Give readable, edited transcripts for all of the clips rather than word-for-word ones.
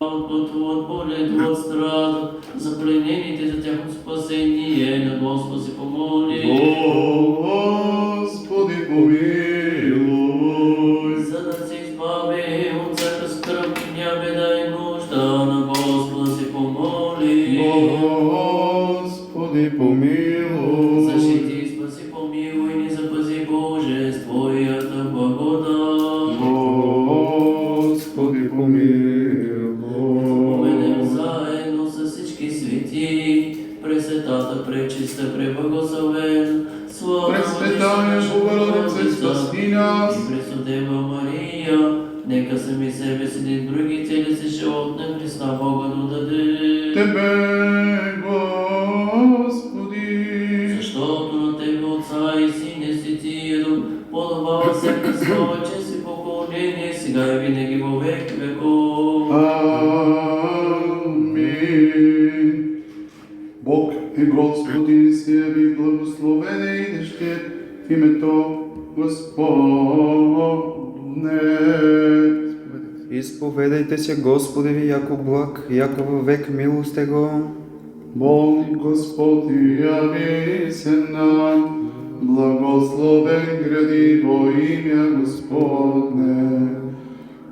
от болет, от страх, за пленените за тяхно спасение, на Господ се помоли. Господи, помилуй. За да се избави от всяка скръб, гняв, беда и нужда, на Господа се помоли. Господи, помилуй. Защити и спаси, помилуй, ни запази Боже, с Твоята благодат. Господи, помилуй. Поведем заедно с всички свети, пресветата, пречиста, преблагословена, слава Пресветая Богородице, спаси нас. и Пресудева Мария, нека сами себе си и други цели си живот на Христа Бога додаде. Тебе, Господи. Защото на Тебе, Отца и Сина и Светия Дух, подобава всяка слава, чест и поклонение, сега и винаги во веки веков. Амин. Бог и Господи се яви, благословен идеще в името Господне. Изповедайте се Господеви, яко благ, яко във век милосте го. Бог Господ яви се нам, благословен гради во имя Господне.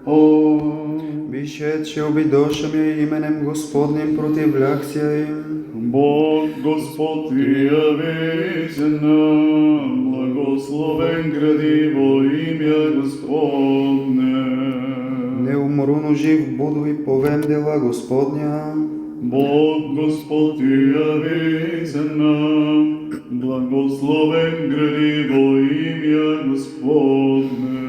О, Бише, че обидошам я именем Господним противлях ся им. Бог Господ яви се нам, благословен гради во имя Господне. Неуморуно жив буду и повем дела Господня. Бог Господ яви се нам, благословен гради во имя Господне.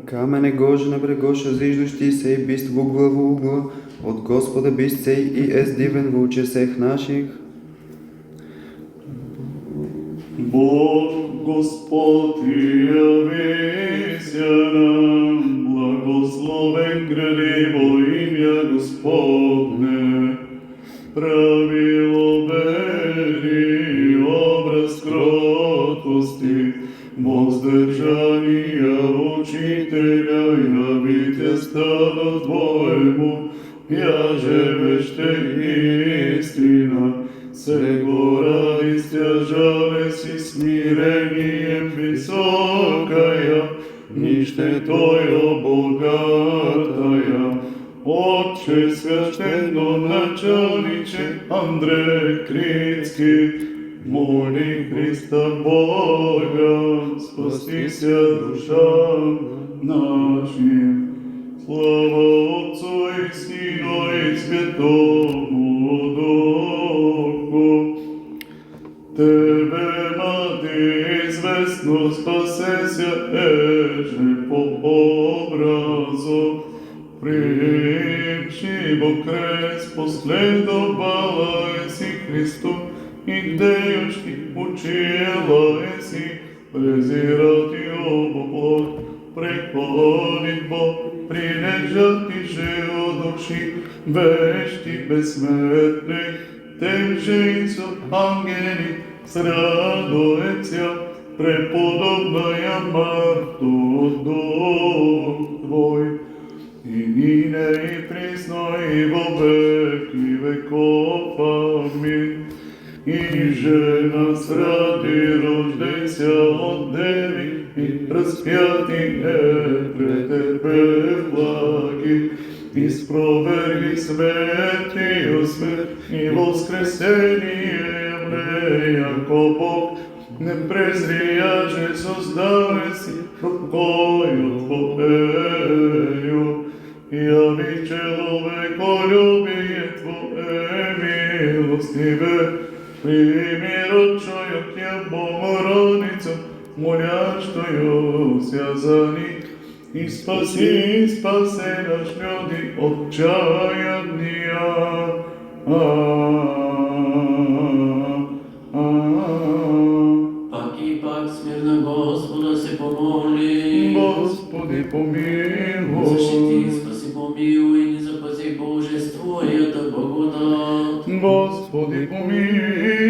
Камене гоже на брегоша зиждущи се и бист в угла в угла, от Господа бист сей и ес дивен в очи сех наших. Бог Господ яви се нам, благословен гради во имя Господне. Правило вери, образ кротости, воздржания учителя, явите стадо Твоему, яже веще истина, сего ради стяжаве си смирением високая, нищетою богатая. Отче священно началниче Андрей Крицкий, моли Христа Бога, спастися душам нашим. Слава Отцу и Сыну и Святому Духу. Тебе, Мати, известно спасеся, еже по образу. Приемши во крест, последовала еси Христу, идеющи учила еси, презирати обоплот, преклонит Бог, прилежати же о души, вещи безсмертни, тем же и со ангели, срадуется, преподобная Марту Дух Твой. И нине и присно и во веки веков. Амин. И же нас ради рождеся от Деви, и распяти претерпев благи, и спроверги смертью смерть, и воскресение явле, яко Бог не презрия же создаве си рукою Твоею. Яви человеколюбие Твое милостиве, прими рочою Тя Богородицу, молящую за них, и спаси наш люди отчаяния. Пак и пак смирно Господа се помоли. Господи, помилуй. Защити, спаси, помилуй, ни запази Боже с Твоята благодат. Господи, помилуй.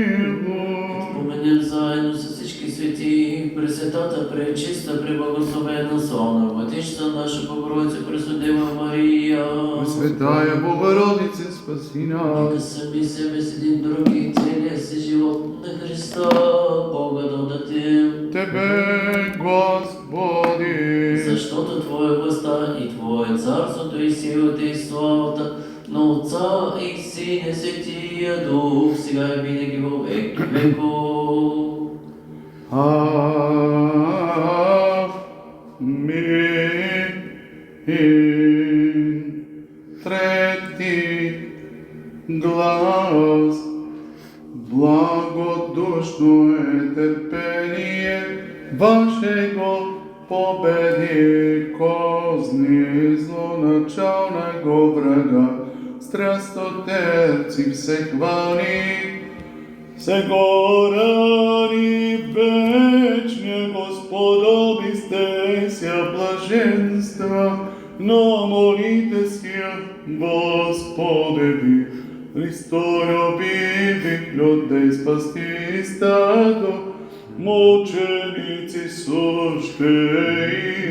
Споменем заедно с всички свети, Пресвятата, пречиста, преблагословена, славна Владичица наша Богородица, Пресудима Мария. Святая Богородице, спаси Нека нас. сами себе с един други и целия си живот на Христа, Бога да отдадем. Тебе, Господи. Защото Твоя властта и Твое царството и силата и славата на Отца и Сина и Светия Дух, сега и винаги во веки веков. Амин. Трети глас. Благодушно е търпение вашего, победи козни злоначалного врага. Страстотерпци все хвали, се горани вечне Господови сте ся блаженства, но молите ся, Господи ви, Христолюбиви людей спасти стадо, мученици суще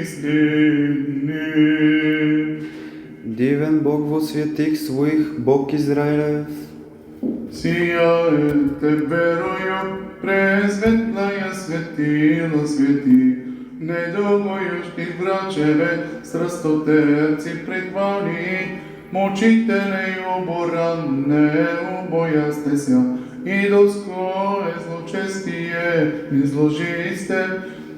истини. Дивен Бог во святих своих, Бог Израилев. Сияете верою, пресветлая светила свети, недовоющи врачеве, страстотерци предвани, мучителе и оборанне, убоясте ся, идолское злочестие изложисте,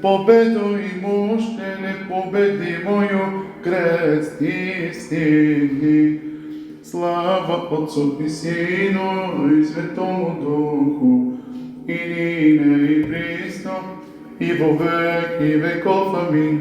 победу и мощне непобедимою крест истини. Слава Отцу и Сину и Святому Духу, и нине и присно, и во веки веков. Амин.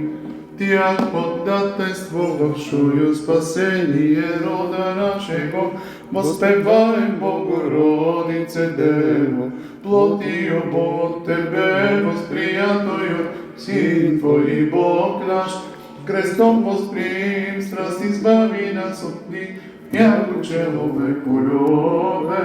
Тя поддателствувавшую спасение рода нашего, воспеваем Богородице Дево, плотью от Тебе восприятую, Син Твой Бог наш, крестом восприим страст, избави нас от них, яко человеку любе.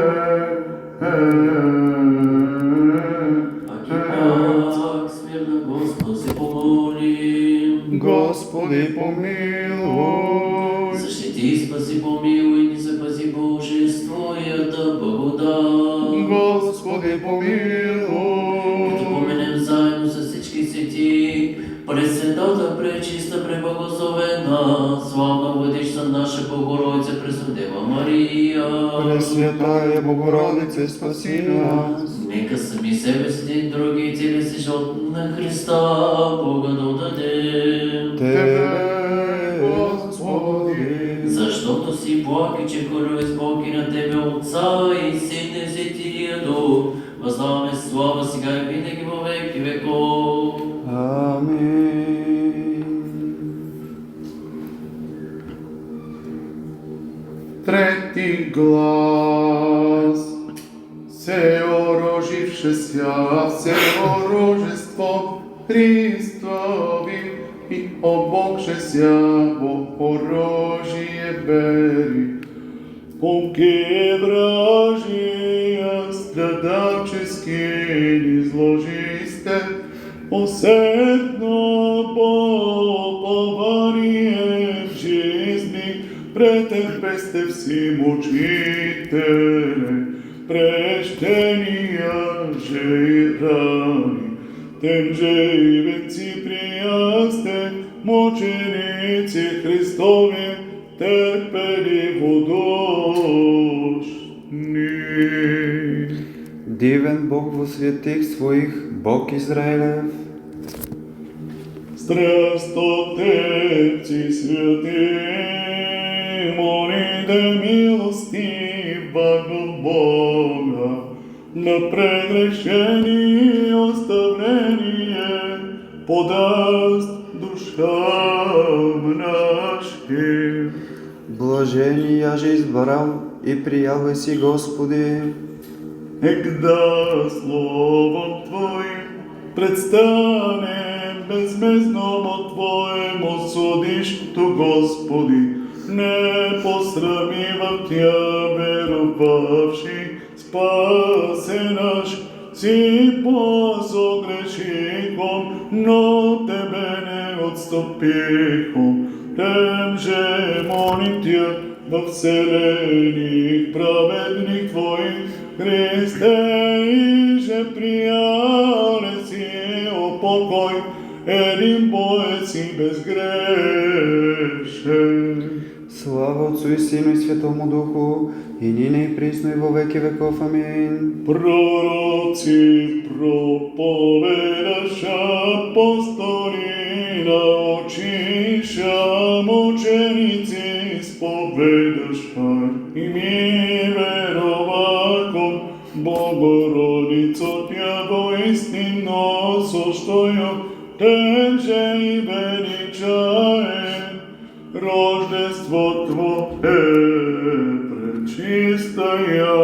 Так, смирно, Господи, помолим. Господи, помилуй. Защити, спаси, помилуй, не запази Божие с Твоята благодат. Господи, Като помилуй. поменем заедно с всички свети, Пресвятата, пречиста, преблагословена, славна Владичица наша Богородица, Пресудева Мария. Пресвятая Богородице, спаси нас. Нека сами себе си един други и целия си живот на Христа, Бога да отдадем. Тебе, Господи. Защото си благ и че корюй с Бог и на Тебе Отца и Сина и Светия Дух, въздаваме слава сега и винаги во веки веков. Амин. Трети глас. Се ороживше ся, все оружество Христови и обокше ся во оружие бери. Пунки вражия страдачески изложисте, усердно попование в жизни, претерпесте все мучители, прещения же и рани, тем же и венци приясте, мученици Христови, терпеливо душни. Дивен Бог во святих своих, Бог Израилев. Страстотерпци святи, молите милостивого Бога, на прегрешение и оставление подаст душам нашим. Блажени яже избрал и приявай си, Господи. Егда словом Твоим предстане безмездно Твоему судищу, Господи, не посрами в Тя веровавши, спасе наш си позогрешихом, но тебе не отступихом. Тем же молим Тя во вселених праведних Твоих, Христе, и же прияле си упокой, един Бог си безгрешен. Слава Отцу и Сину и Святому Духу, и нине и присно и во веки веков. Амин. Пророци проповедаша, апостоли научиша, мученици исповедаша, и ми вероваком, Богородицо Тя воистинно состоя, тенже и величаем, Рождество Твое пречистая.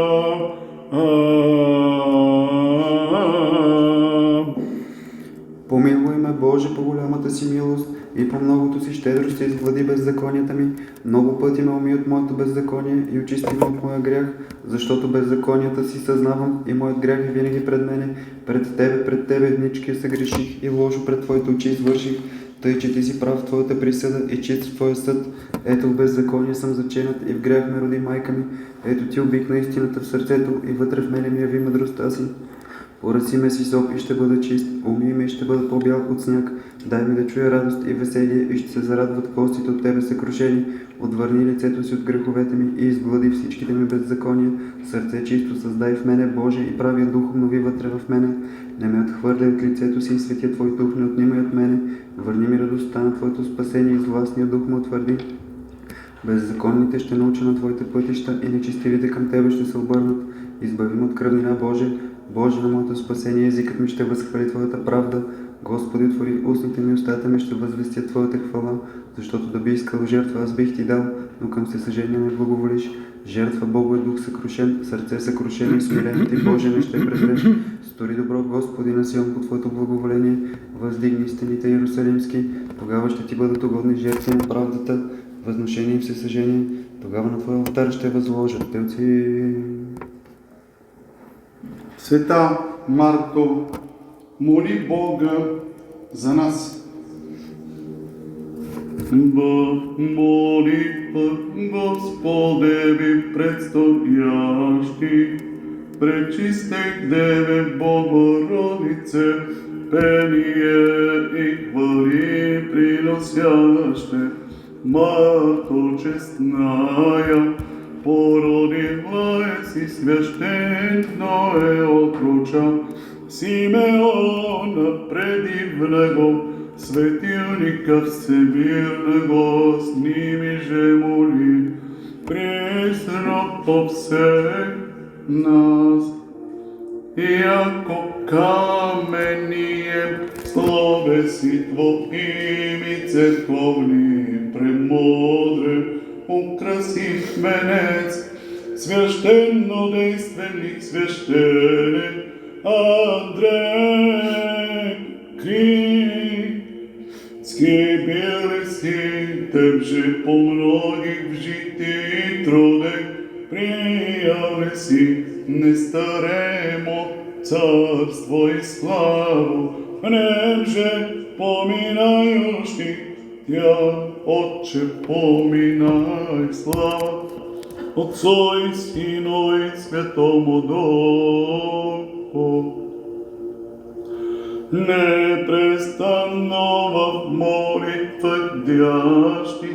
Помилуй ме, Боже, по голямата си милост и по многото си щедрост изглади беззаконията ми. Много пъти ме умий от моето беззаконие и очисти ме от моя грях, защото беззаконията си съзнавам и моят грях е винаги пред мене. Пред Тебе еднички се греших и лошо пред Твоите очи извърших, тъй че Ти си прав в Твоята присъда и чист в Твоя съд. Ето в беззаконие съм заченат и в грях ме роди майка ми. Ето Ти обикна истината в сърцето и вътре в мене ми яви мъдростта си. Пораси ме с изоп и ще бъда чист, умий ме и ще бъда по-бял от сняг. Дай ми да чуя радост и веселие и ще се зарадват костите от Тебе съкрушени. Отвърни лицето си от греховете ми и изглади всичките ми беззакония. Сърце чисто създай в мене, Боже, и правия дух обнови вътре в мене. Не ме отхвърляй от лицето си и светия Твой дух не отнимай от мене. Върни ми радостта на Твоето спасение и зластния дух ме утвърди. Беззаконните ще науча на Твоите пътища и нечестивите към Тебе ще се обърнат. Избави ме от кръвнина, Боже. Боже, на моето спасение езикът ми ще възхвали Твоята правда. Господи, отвори устните ми, устата ми ще възвестят Твоята хвала, защото да би искал жертва, аз бих Ти дал, но към всесъжение не благоволиш. Жертва Богу е дух съкрушен, сърце съкрушено и смирен, Ти, Боже, не ще презреш. Стори добро, Господи, на Сион по Твоето благоволение, въздигни стените иерусалимски, тогава ще Ти бъдат угодни жертви на правдата, възношение и всесъжение, тогава на Твоя алтар ще възложат телци. Света Марто, моли Бога за нас. Молитва, Господе, ви предстоящи, пречистих Деве Богородице, пение и хвали приносяще, Марто честная, породила си священно отроча, Симеона предивного, светилника всемирного, с ними же моли, присно по всех нас. Яко камением словеси Твоими церковни премудре, украсив венец, священно действенник священен Андрей Критский били си, теб же по многих в житті и трудах прияли си нестаремо царство и славу, нем же поминающий Тя, Отче, поминай слава Отцу и Сину и Святому Духу. Непрестанно в молитва дящи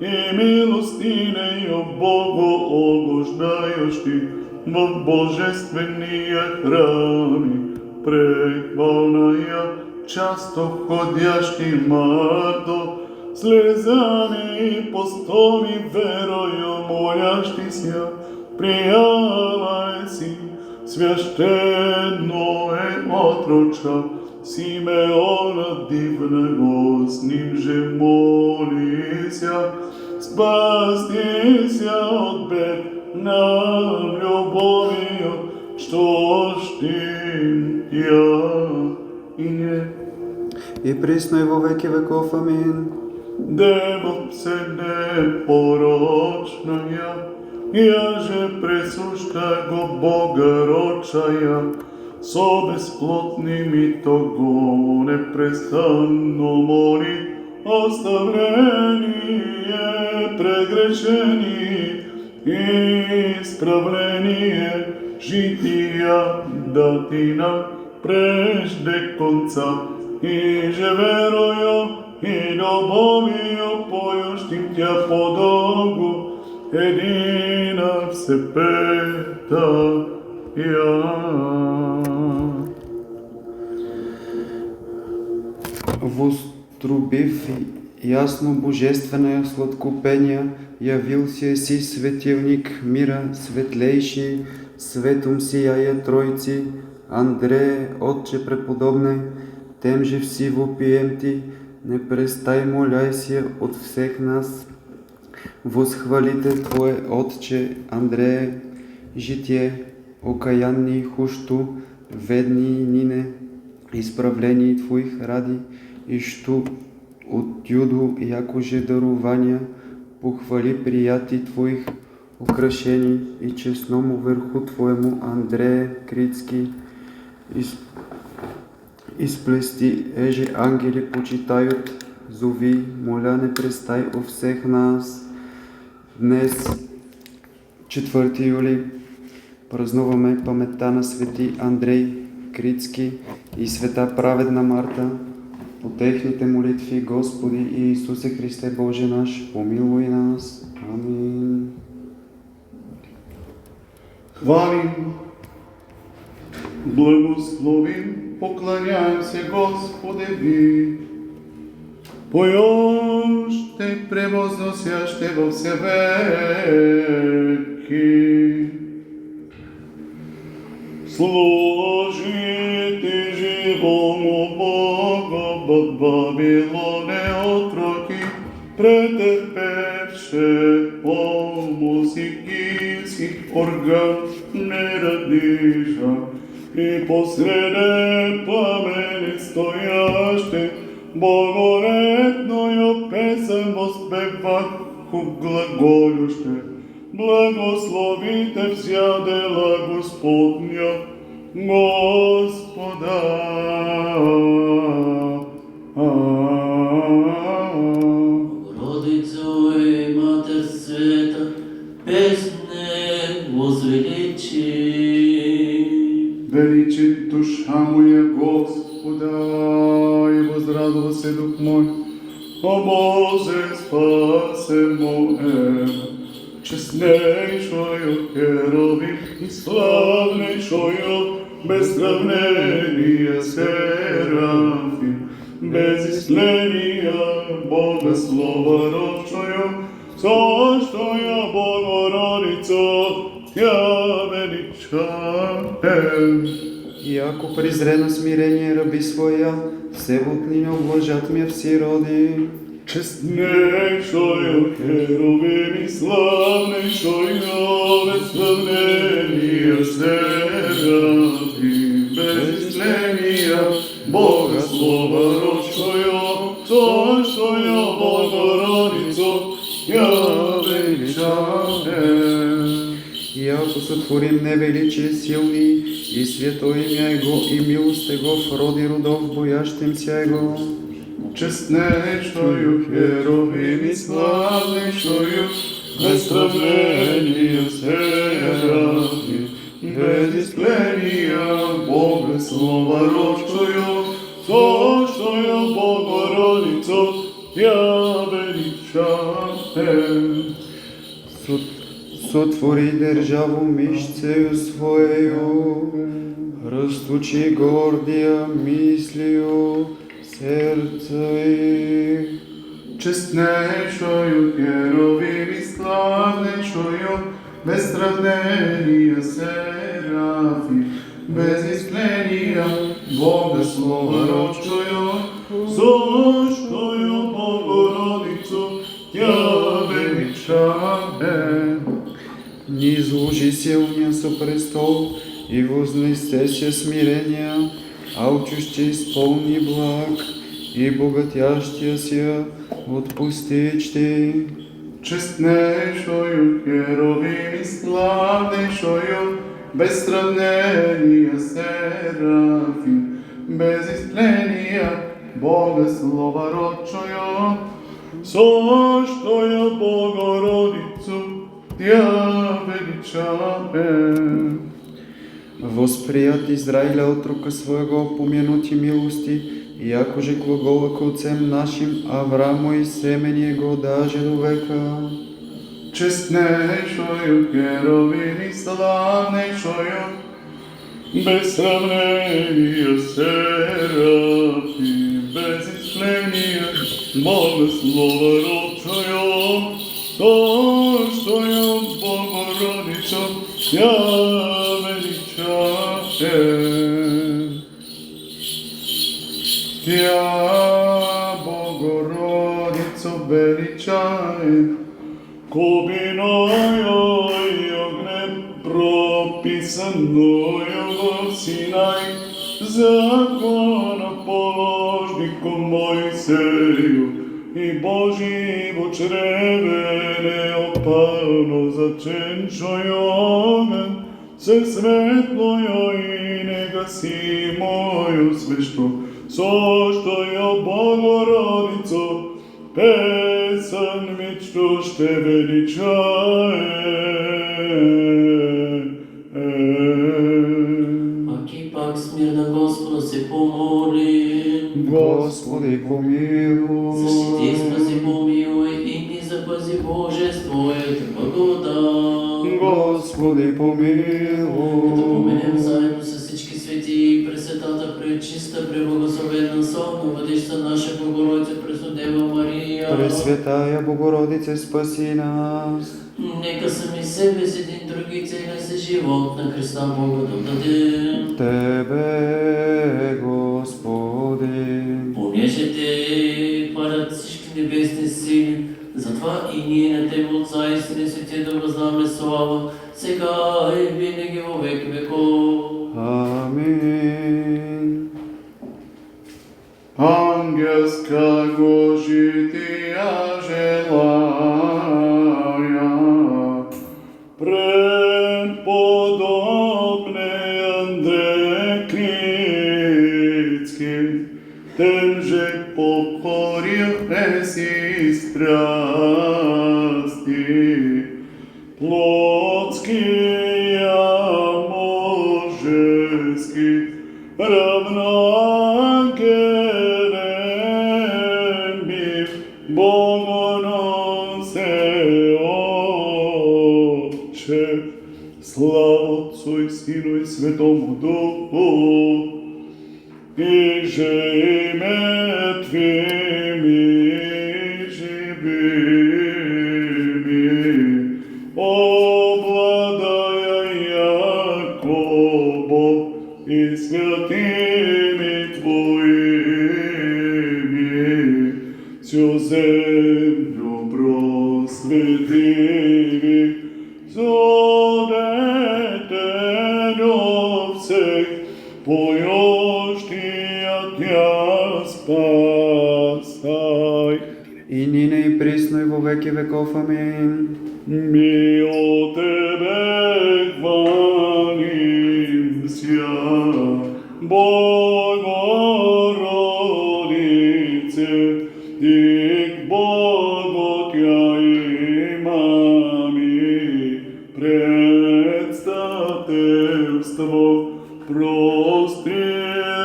и милостинею Богу угождающи в божествения храми, прехвалная, часто ходящи Марто, слезами и постами верою молящися, приявай си священное отроча, Симеона дивного, с ним же молися, спастися от бед нам любовью, что штим я и не. И присно и во веки веков. Амин. Дево се непорочная, я же пресуща го Бога рочая, со безплотними того непрестанно моли, оставление прегрешений, исправление жития дати нам прежде конца, и же верою и любовью поющим Тя подолгу, едина всепета я. Вострубив ясно божествена сладкопения, явил си светилник мира, светлейший, светом сияя Тройци, Андрея, Отче преподобный, тем же все вопием Ти, не престай моляйся от всех нас. Восхвалите Твое Отче Андрея, житие, окаянни хушту, ведни нине, исправление Твоих ради, и что от юду, якоже дарования, похвали прияти Твоих украшений и честному върху Твоему Андрея Критски, изплести еже ангели почитают, зови, моля не престай у всех нас. Днес, 4 юли, празнуваме паметта на свети Андрей Критски и света праведна Марта. По техните молитви, Господи и Исусе Христе Боже наш, помилуй нас. Амин. Хвалим, благословим, поклоняем се Господеви. Поющте, превозносяще во все веки. Служите живому Бога, в Вавилоне отроки, претерпевше по музикийских орган не радижа, и посреде пламени стояще, богоредною песен воспеваху глаголюще. Благословите вся дела Господня, Господа. Богородицу и Матерь Света, песне возвеличи. Величит душа моя Господа, и возрадува се дух мой, о Боже, спасе моем. Честнейшою херовим и славнейшою, без сравнения серафим, без исследия Бога слова родшою, сощая Богородица, Тя величаем. Яко презрено смирение раби своя, все бутни не облажат ме все роди. Честнейшою херовим и славнейшою, без сравнения серафим, без исследия Бога слова родшою, сощая Богородица, Тя величаем. Яко сотворим невеличие силни, и свято имя Его, и милост Его в роди родов, боящимся Его. Честнейшою херовим и славнейшою, без сравнения серафим, без исследия Бога слова родшою, сощая Богородица, Тя величаем. Сотвори державу мишцею своею, растучи гордия мислию сердца их. Честнейшою херовим и славнейшою, без сравнения серафим, без исследия Бога слова родшою, сощою Богородицу, Тя величаем. Низложи силния со престол и вознесе се смирения, алчущи исполни благ и богатящия ся отпустичти. Честнейшою херовим и славнейшою, без сравнения серафим, без изтления, Бога слова рочою, сощая Богородицу, Тя величаем. Восприят Израиля отрока своего помянути милости, и якоже глагола к отцем нашим Аврааму и семени его даже до века. Честнейшою, херовим и славнейшою, без сравнения серафим, без изтления, Бога слова рочою, сощою Богородицу, Тя величаем. Тя Богородицу величаем, кубиною и огнем прописаною в Синай, закона положником Моисею, и Божий во чреве неопално заченчою омен, се светлою и негасимою свещо, сощою Богородицу, песен мечту ще величае. Аки пак смир на Господа се помоли. Господи, помилуй. Защити, спаси, помилуй и ни запази Боже с Твоята благодат. Господи, Да помилуй. поменем заедно с всички свети, Пресветата, Пречиста, Преблагословена, Сонна, Владичица наша Богородица, Преснодева Мария. Пресветая Богородице, спаси нас. Нека сами себе с един други цели се живот на Христа Бога да дадем. Тебе, Господи. Понеже Те хвалят всички небесни сили, затова и ние на Тебе, Отца и Сина и Светия, да въздаме слава, сега и винаги во веки веков. Амин. Ангелска го жития желая, преподобне Андре Крицки, тем же покорил си страсти, плотския можески, равноангелен бив, Богоносе Отче, слава Отцу и Сину и Святому Духу, и же и мертвими, и живими, обладая яко Бог и святыми Твоими, всю землю просветливи, Зодетелю всех, поющия Тя спасай. И нине и присно и во веки веков. Амин. Mi o Tebe хвалимся, Богородице, Ти к Богу Тя имами, предстателство, простри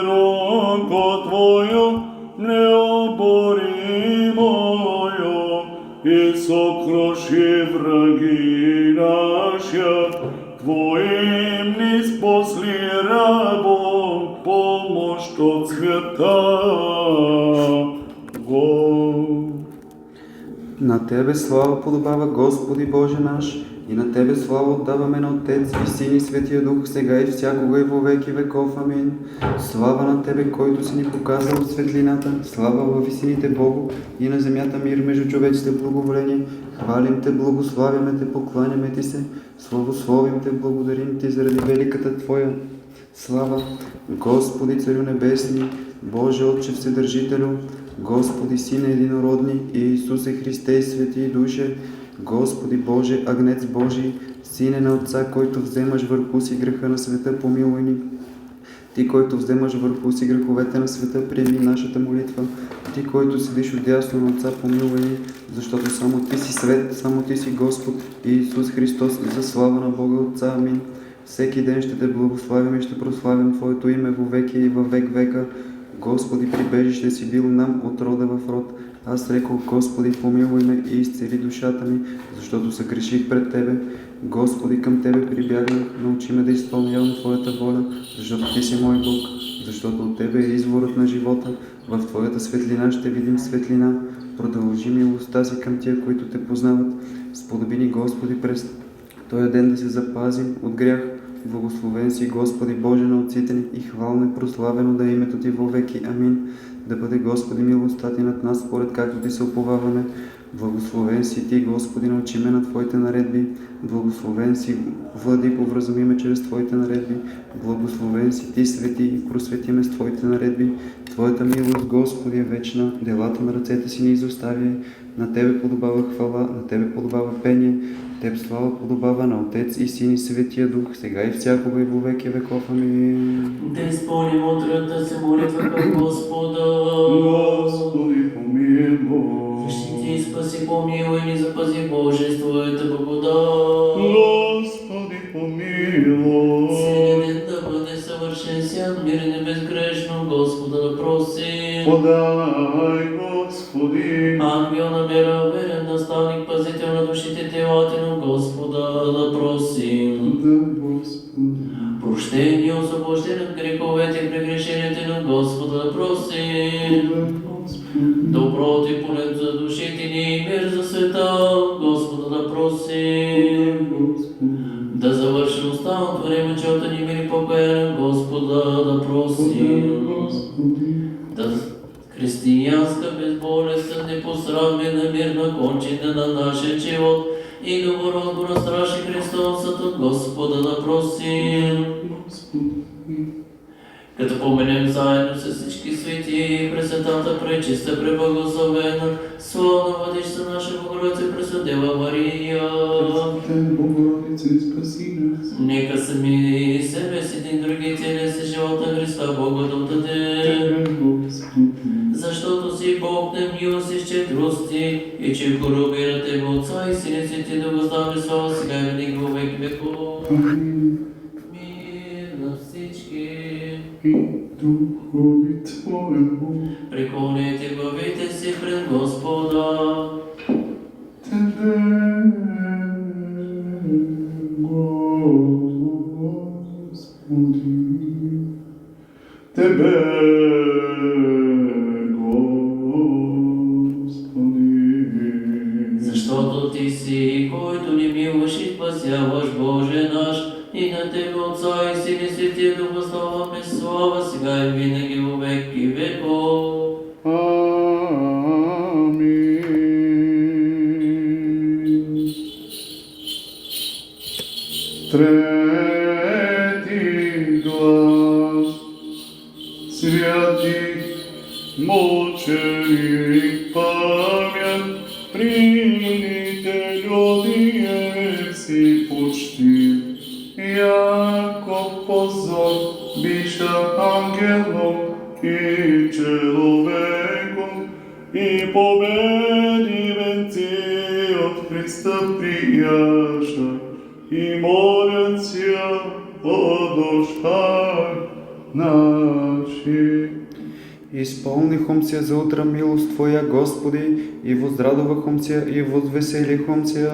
руку Твою необоримую, и сокруши враги наши, Твоим ни спасли рабом помощь от святаго. На Тебе слава подобава, Господи Боже наш, и на Тебе слава отдаваме на Отец и Син и Светия Дух, сега и всякога и во веки веков. Амин. Слава на Тебе, който си ни показал светлината, слава във висините Богу и на земята мир между човеците благоволение. Хвалим Те, благославяме Те, покланяме Ти се, славословим Те, благодарим Ти заради великата Твоя слава. Господи, Царю Небесни, Боже Отче Вседържителю, Господи, Сине Единородни и Исусе Христе и Свети Душе, Господи Боже, Агнец Божий, Сине на Отца, който вземаш върху си греха на света, помилуй ни. Ти, който вземаш върху си греховете на света, приеми нашата молитва. Ти, който седиш отдясно на Отца, помилуй ни, защото само Ти си свет, само Ти си Господ и Исус Христос, за слава на Бога Отца. Амин. Всеки ден ще Те благославим и ще прославим Твоето име во веки и във век века. Господи, прибежище си бил нам от рода в род. Аз рекох, Господи, помилуй ме и изцели душата ми, защото съгреших пред Тебе. Господи, към Тебе прибягнах, научи ме да изпълнявам Твоята воля, защото Ти си мой Бог, защото от Тебе е изворът на живота. В Твоята светлина ще видим светлина. Продължи милостта си към тия, които Те познават. Сподоби ни, Господи, през този ден да се запазим от грях. Благословен си, Господи Боже на отците ни, и хвално и прославено да е името Ти вовеки. Амин. Да бъде, Господи, милостта Ти над нас, според както Ти се уповаваме. Благословен си Ти, Господи, научи ме на Твоите наредби. Благословен си, Владико, вразуми ме чрез Твоите наредби. Благословен си Ти, Свети, и просвети ме с Твоите наредби. Твоята милост, Господи, е вечна, делата на ръцете си не изоставяй. На Тебе подобава хвала, на Тебе подобава пение, Теб слава подобава на Отец и Син и Светия Дух, сега и всякога и во веки веков. Амин. Да изпълним утрата се молитва към Господа. Господи, помилуй. Защити и спаси, помилуй ни, запази Боже с Твоята благодат. Господи, помилуй. Целият ден да бъде съвършен, свят, мирен и безгрешно, Господа да просим. Подай, Господи. Ангел на мира, верен наставник, пазител на душите, телата на Господа да просим. Подай, Господи. Прощение, освобождение от греховете и прегрешенията на Господа да просим. Подай, Господи. Доброто и полет за душите ни и мир за света, Господа да просим. Да завърши останалото време, чето ни мир и покаяне, Господа да просим. Да християнска, безболестна, непосрамена, мирна кончина на нашия живот и добротбора страши Христосът от Господа да просим. Като поменем заедно с всички свети, Пресветата, пречиста, преблагословена, славна Владичица наша Богородица, Пресветела Мария. Богородица, спаси нас. Нека сами себе си един други цели си живота Христа Бога да отдаде. Защото си Бог на милост и щедрости, и че корабира Тебе Отца и Сина Свети да въздаде слава сега и винаги во веки веков. Мир на всички. И духови Твоему. Преклонете главите си пред Господа. Тебе, Господи. Тебе, Защото Ти си, който ни милваш и спасяваш, Боже наш, и на Тебе Отца и Син и Светия Дух възславяме слава сега и винаги во веки веков. Амин. Трети глас. Святи, мученик, памят, прините люди си почти. Яко позор биша ангелом и человеком, и победи венци от Христа прияша, и молят ся о душах наших. Изпълнихом се за утра милост Твоя, Господи, и возрадовахом се и возвеселихом се.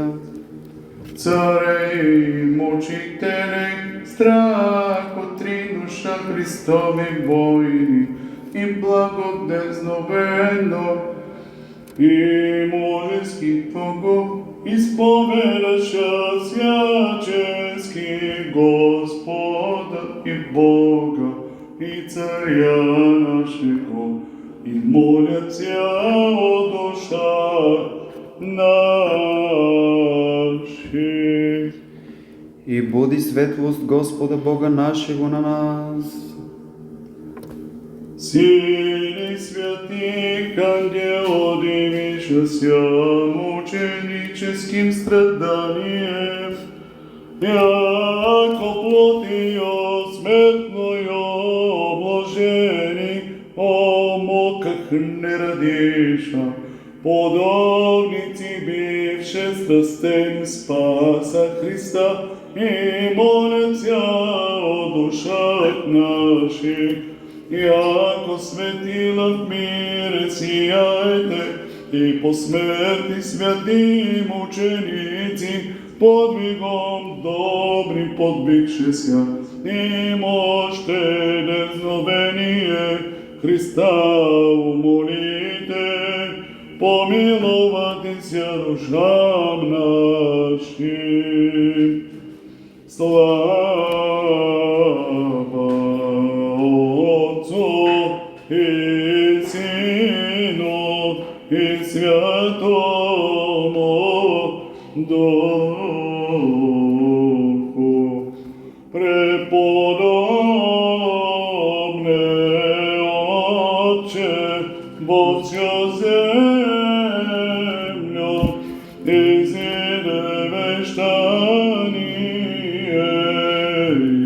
Царе и мучители, страх отри душа Христови войни, и благодезновено, и мужески того изповедаша свячески Господа и Бога, и Царя нашего, и молят ся о душа наших. И буди светлост Господа Бога нашего на нас. Сили святых ангелов дивиша ся мученическим страданием, яко плотио смертною обложени, омо как не радиша, подобници бивше страстен спаса Христа, и молятся о душах наших, яко светила в мире сияете, и по смерти святи мученици, подвигом добри подвигшеся, и можете дерзновение Христа умолите, помилуватися душам нашим. Слава Отцу и Сыну и Святому Духу. Преподобне Отче, во всю землю изиде вещание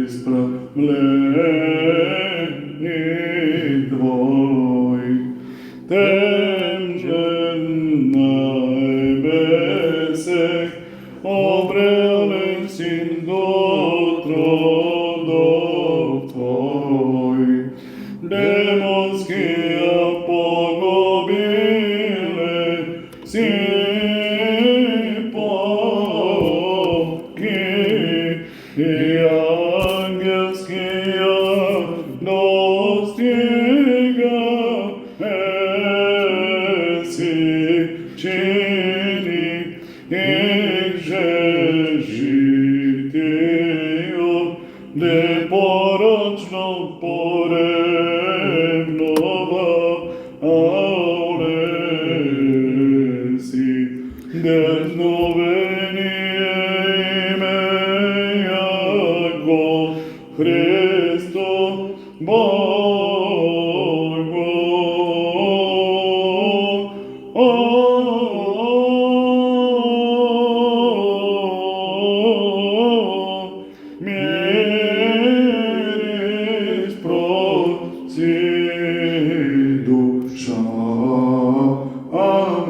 исправлений Твой. Тем же на небесех обрелен Син до трудов Твой. Демонские погубили си полки, и ангельские достига еси чини, их же житию непорочно поревнова аулеси, дерзновение имея го Христу Богу. Мирис проси душа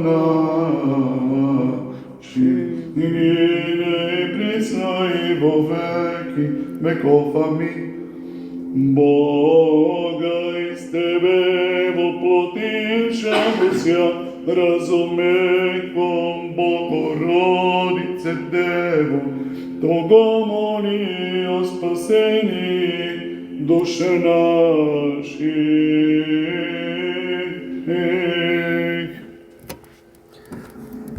наши, нине присно и во веки веков. Аминь. Бога из Тебе воплотившегося, разумейком Богородице Дево, того моли о спасении души наших.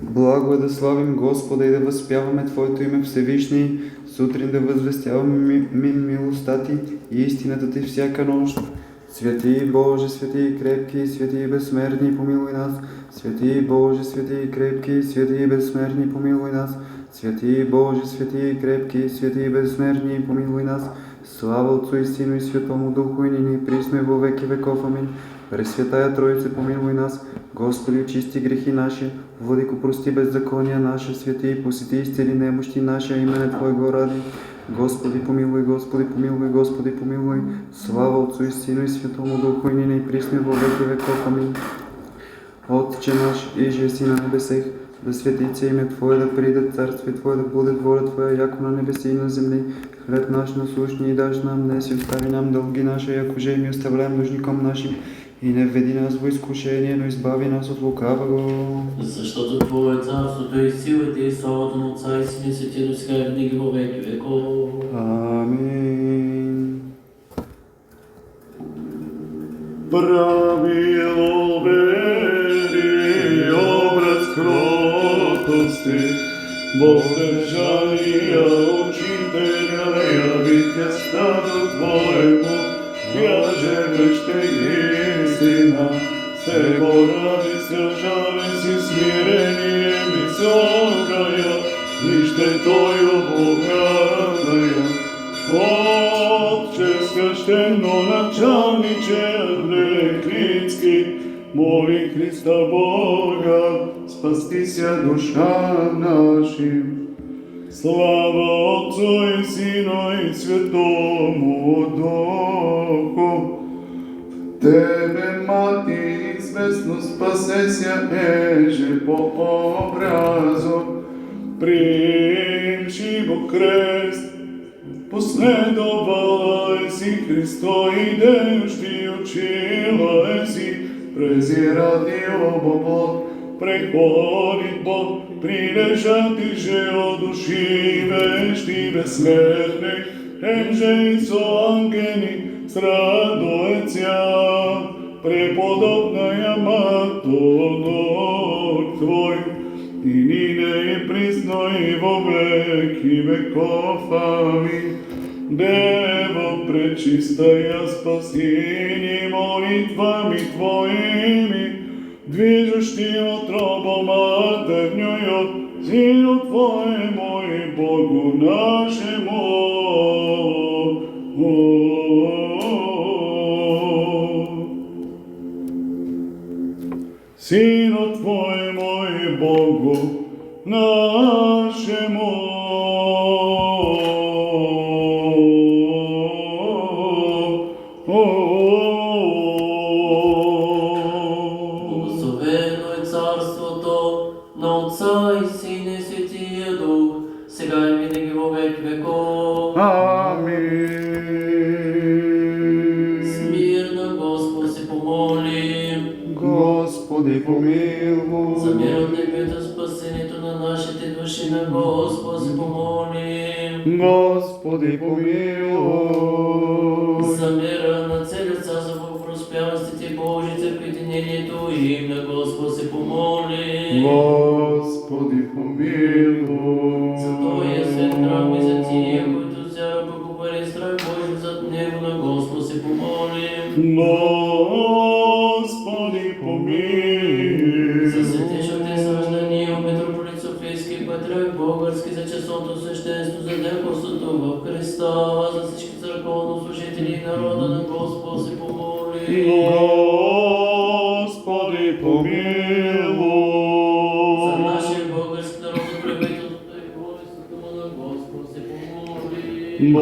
Благо е да славим Господа и да възпяваме Твоето име Всевишний, сутрин да възвестяваме милостта Ти и истината Ти всяка нощ. Свети Боже, свети и крепки, свети и безсмертни, помилуй нас. Свети Боже, свети и крепки, свети и безсмертни, помилуй нас. Свети Боже, свети и крепки, свети и безсмертни, помилуй нас. Слава Отцу и Сину и Святому Духу, и нині и присно и во веки веков. Аминь. Пресвятая Троице, помилуй нас. Господи, очисти грехи наши, Владико, прости беззакония наши, свети и посети изцели немощи наши, имене Твоего ради. Господи, помилуй, Господи, помилуй, Господи, помилуй. Слава Отцу и Сину и Святому Духу, и нині и присно и во веки веков. Аминь. Отче наш, иже си на небесех, да свети име Твое, да приде царствие Твое, да буде воля Твоя, яко на небеси и на земли. Хлеб наш насущни и даш нам днес, и остави нам дълги наши, яко же и ми оставляем должником нашим. И не введи нас во изкушение, но избави нас от лукавого. Защото Твое царството и силата и славата на Отца и Сина и Святия Дух, сега и винаги во веки веков. Амин. Правило вери, образ кротости, воздържания учителя, явите стаду Твоему, яже веще истина, се поради сдържавен си смирением високая, нищетою богатая. Отче священно начальниче Андрей Крицкий, моли Христа Бога, спастися душам нашим. Слава Отцу и Сину и Святому Духу. Тебе, Мати, известно спасеся еже по образу, приимши во крест, последовала си Христо, идеющи учила си, презирати обобот, преходит Бог, прилежати же одушивещи безсмертни, емже и со ангели срадуеца, преподобная Матонок Твой, и нине и присно и во веки веков. Амин. Дево пречистая, спасени молитвами Твоими, движущи отробу матернюю, Сину Твоему и Богу нашему. Сину Твоему и Богу нашему. Благословено е царството на Отца и Сина и Святия Дух, сега и винаги во век веков. Амин. Смирно, Господ, се помолим. Господи, помилуй. За мир от небето, спасението на нашите души, на Господ се помолим. Господи, помилуй. За мира на целият цар, за благопроспяващите Божи, църквитинението им, на Господ се помолим. Господи, помилуй. За Твоя свет храм и за тия, които взява покупали страх Божи зад него, на Господ се помолим. Господи, помилуй. За светейшите съждания, митрополит Софийски, патриарх български, за честното свещенство, за дяковството в Христа, за всички църковнослужители и народа, на Господ се помолим. Господи, помилуй. За нашия български народ, за правителството и волята му, на Господ се помолим.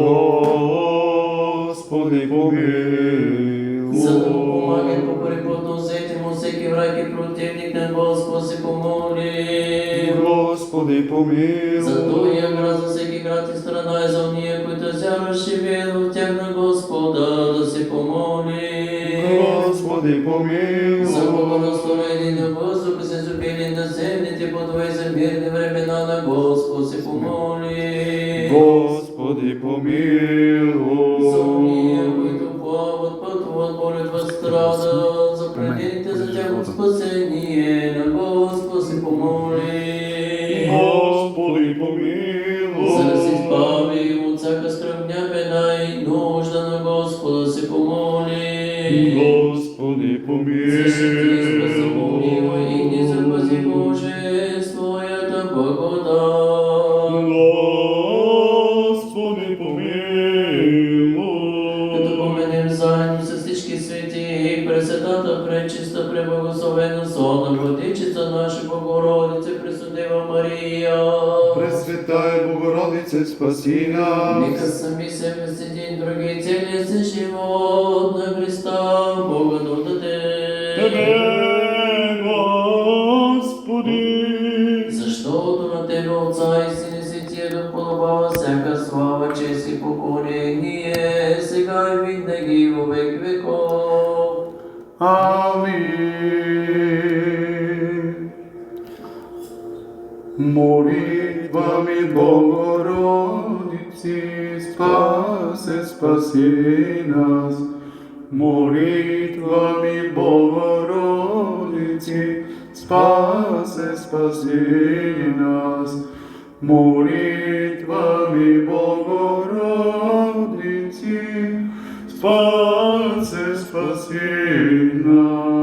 Господи, помилуй. За да му помагай по препотно взети му всеки враг и противник, на Господ се помолим. Господи, помилуй. За Твоя град, за всеки град и страна и за уния, които вярващи вият в тях, на Господа да се помолим. Господи, помилуй. За благословени на въздуха, се зубили на земните плодове, за мирни времена, на Господ се помолим. Господи, помилуй. За уния, които плават, пътуват, болят, страдат, за предените за тяхното спасение, на Господ се помолим. Господи, помилуй. За да се избави от всяка скръбня, беда и нужда, на Господа се помолим. Господи, Защити, спаси, помилуй. помилуй и ни запази, Боже, с Твоята благодат. Господи, помилуй. Като поменем заедно с всички свети, пресветата, пречиста, преблагословена, сонна владичица наша Богородице, Пресудева Мария. Пресветая Богородице, спаси нас. Нека сами себе с един други целия си живот на Христа Бога да отдаде. Тебе, Господи. Защото на Тебе, Отца и Сина и Светия Дух, подобава всяка слава, чест и поклонение, сега и винаги во век веков. Амин. Молитвами Богородици, спаси нас. Молитвами Богородици, спаси нас. Молитвами Богородици, спаси нас.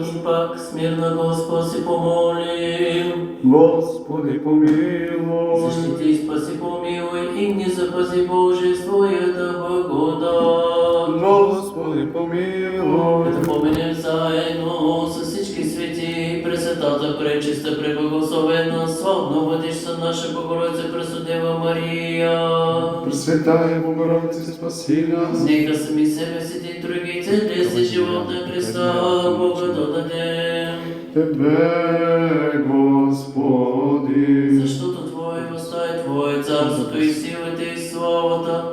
И пак смирно, Господ, се помолим. Господи, помилуй. Защити, спаси, помилуй и ни запази, Боже, с Твоята благодат. Господи, помилуй. Да поминем заедно с всички свети, Пресветата, Пречиста, Преблагословена, славна Владичица наша Богородица, Пресудева Мария. Пресветая Богородице, спаси нас. Нека сами себе си и други цели си живот на Христа, Бога да дадем. Тебе, Господи. Защото Твое властта е Твое царството и силата и славата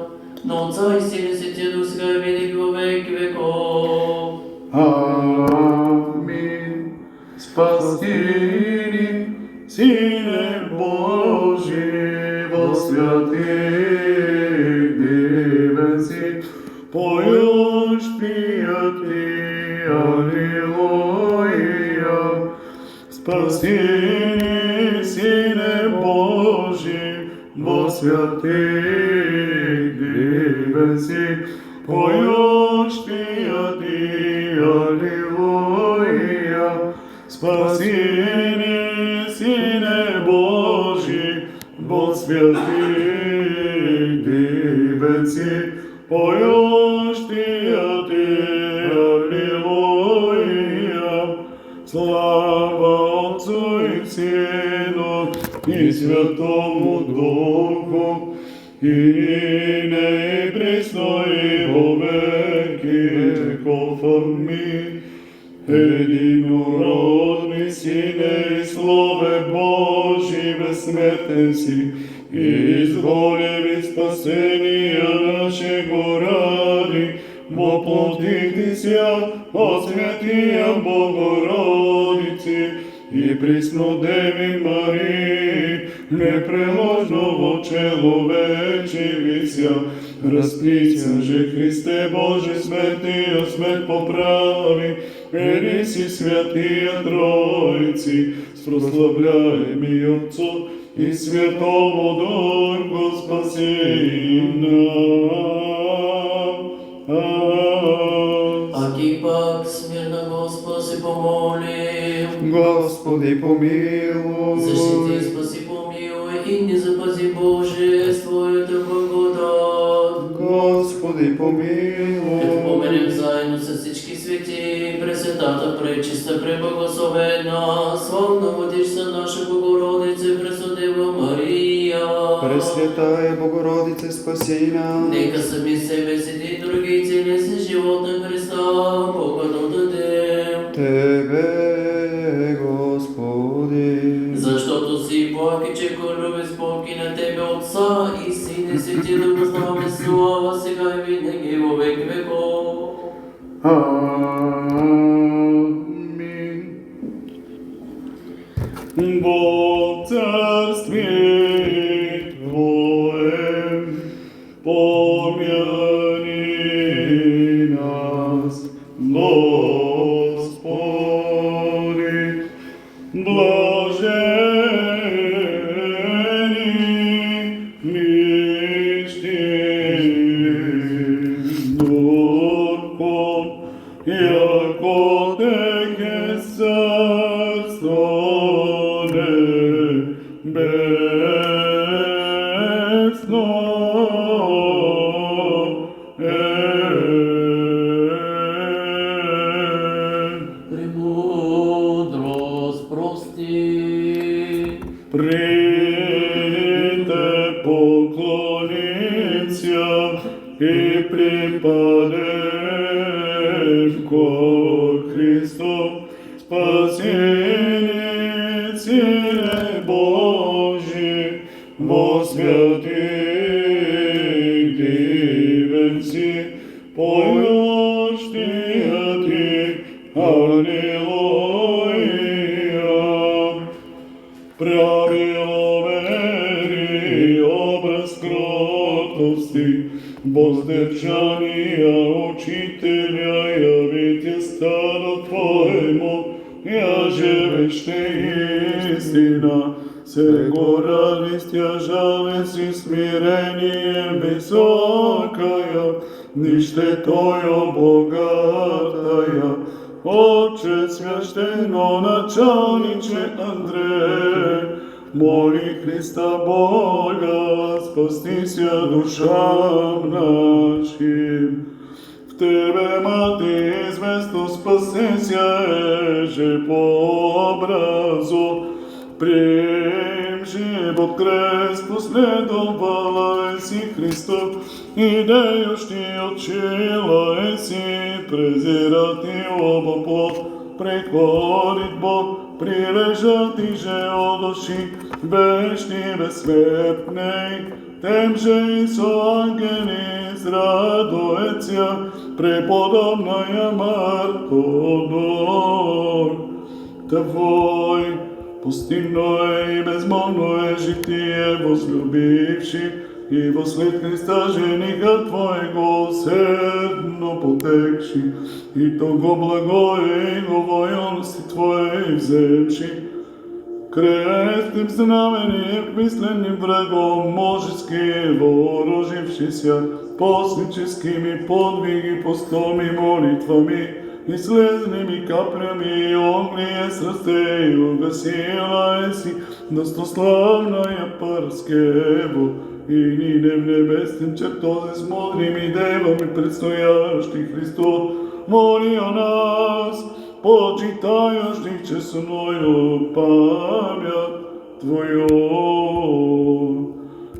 на Отца и Сина и Светия Дух, сега и винаги во веки веков. Амин. Спаси ни, Сине Божий, во святых дивен си, поешь пия ти, алилуя. Спаси ни, Сине Божий, во святых дивен си, поешь пия ти, алилуя. Спаси ни, Сине Божий, во святых дивен си, поешь пия ти, алилуя. Слава Отцу и Сину и Святому Духу, и нине и присно и во веки веков. Амин. Единородни Сине и Слове Божий, безсмертен си, и изволеви спасения нашего ради, воплотихти ся от Святия Богородици и Преснодеви Марии, непреложно во человечевися, разпнися же Христе Боже смертия смерть поправи, ери си Святия Троиci, с прославляеми Отцу и Святому Духу спаси нам. Аки пак смирно Господ си помоли. Господи, помилуй. Защити и спаси, помилуй и не запази Боже с Твоята благодат. Господи, помилуй. Като поминем заедно с всички свети, Пресветата, Пречиста, Преблагословена, славна Владичица наша Богородица, Пресудева Мария. Пресветая Богородице, спаси нас. Нека сами себе си и други цели си живот на Христа, Бога да дадем. Тебе, Господи. Защото си благ и чеколюбив спомки на Тебе, Отца и Сина и Свети да познаваме слава, сега и винаги во веки веков. Амин. Во царстве Твоем помяни нас, Господи, блажени нищим духом, яко Теке царство небесно. Премудрост прости. Прийдете поклониться и припадем ко Христу, спасение Сине Божий, во святых дивен си, поешь ти, аллилуйя. Правило веры, образ кротости, воздержания учителя, явите стану Твоему, яже вечная истина, сего радость, жалость и смирение высокая, нищетою богатая, Отче священноначалниче Андрей, моли Христа Бога, спастися душам нашим. В Тебе, Мати, известно спасеся, еже по образу. Прием живот крест, последовала еси Христов, идеющ ти отчила еси, презирати оба плод, преходит Бог, прилежати же одоши, вечни безсмертней, тем же и со ангели срадуеция, преподобная Мартодор. Твой пустинное и безмолвное житие возлюбивши, и вослед Христа жениха Твоего усердно потекши, и того благое и воинности Твоей вземши, крестным знамением, мисленным врагом мужески вооружившися, постническими подвиги, постом и молитвами, и слезными каплями огния срасте и угасила еси достославная Парскево, и ниде в небесным чертозе с мудрыми девами предстоящий Христос, моли о нас, почитающий честную память Твою.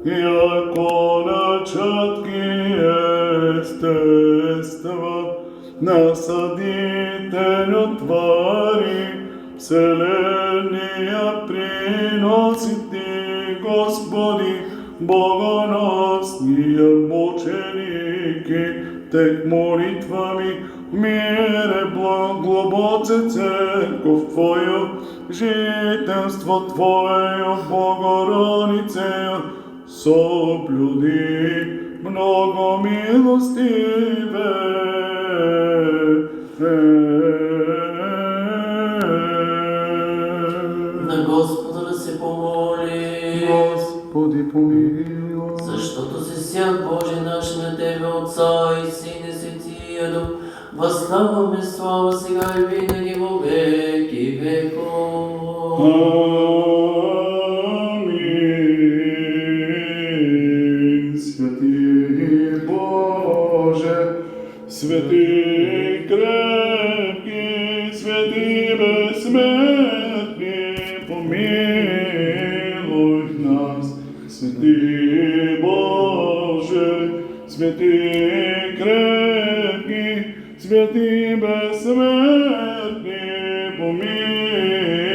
Яко начатки естества, насадитель от твари, вселенная приносит Ти, Господи, богоносные мученики, Тех молитвами мире глубоце церковь Твою, жительство Твое, Богородицею, соблюди, много милостиве. На Господа да се помоли. Господи, помилуй. Защото си сян Божий наш на Тебе, Отца и Сина, Светия Дух, възславаме слава сега и винаги во веки веков. Амин. Святий Боже, святий крепкий, святий безсмертний, помилуй нас. Святий Боже, святий крепкий, святий безсмертний, помилуй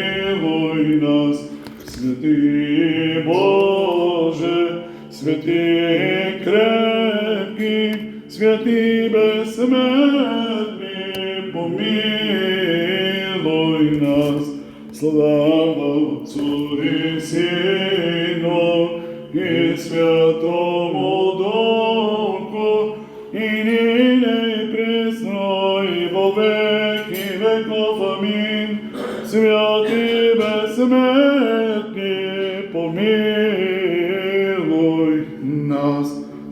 нас. Святий Боже, святий крепкий, святий безсмертний, помилуй нас. Слава Отцу и Сыну и Святому Духу, и ныне и пресно, и во веки веков. Аминь. Святый безсмертный, помилуй нас.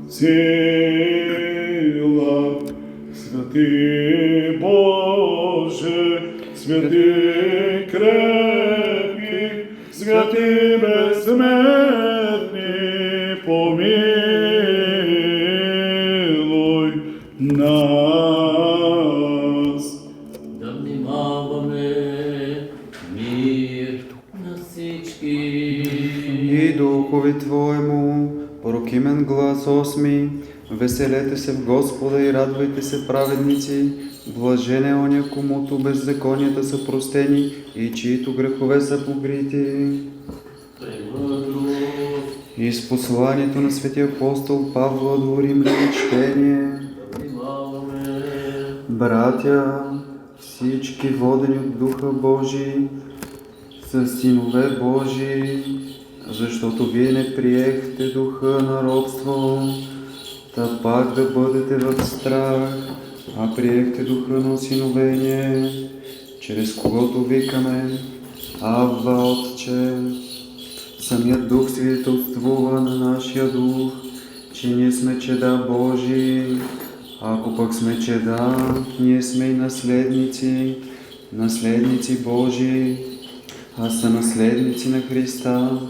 Сила, святый Боже, святый крепкий, святый безсмертный, помилуй нас. Да внимаваме, мир на всички. И духови Твоему, порокимен глас осми, веселете се в Господа и радвайте се, праведници, блажен е оня, комуто беззаконията са простени и чието грехове са покрити. Премъдро. И с посланието на светия апостол Павла до Римляни четение. Внимаваме. Братя, всички водени от Духа Божий са синове Божии, защото вие не приехте духа на робство, та пак да бъдете в страх, а приехте духа на осиновение, чрез когото викаме Авва, Отче. Самият Дух свидетелствува на нашия дух, че ние сме чеда Божии. Ако пък сме чеда, ние сме и наследници, наследници Божии, а са наследници на Христа.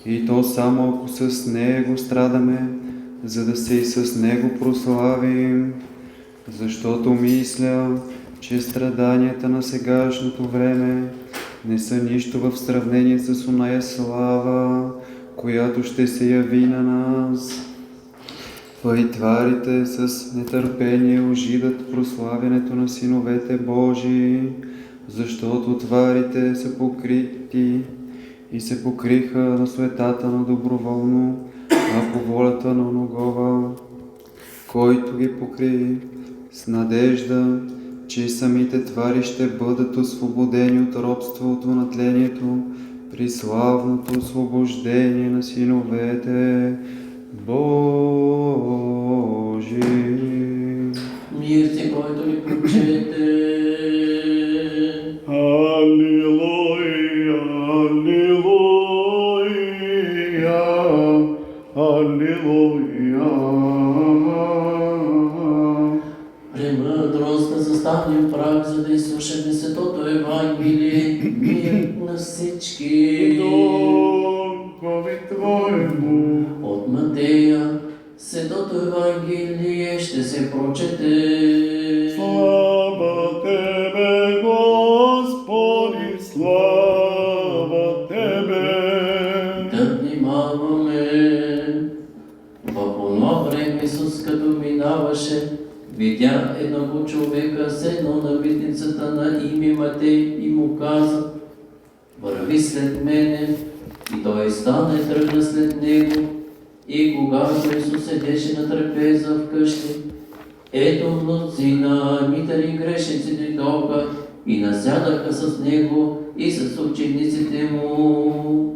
И то само ако с Него страдаме, за да се и с Него прославим. защото мисля, че страданията на сегашното време не са нищо в сравнение с оная слава, която ще се яви на нас. Твои тварите с нетърпение ожидат прославянето на синовете Божии, защото тварите са покрити и се покриха на суетата на доброволно, а по волята на оногова, който ги покри, с надежда, че и самите твари ще бъдат освободени от робството на тлението при славното освобождение на синовете Божии. Мир ти, който ни прочете. Аллилуйя, аллилуйя, аллилуйя. Премъдрост да застанем прак, за да изслушаме Светото Евангелие. Мир на всички. Духови Твоему. От Матея Светото Евангелие ще се прочете. Слава Тебе, Господи, слава Тебе. Да внимаваме. В онова време Исус, като минаваше, видя едного човека седнал на митницата на име Матей и му каза: върви след мене. И той стана и тръгна след него. И когато Исус седеше на трапеза вкъщи, ето мнозина митари и грешници дойдоха и насядаха с него и с учениците му.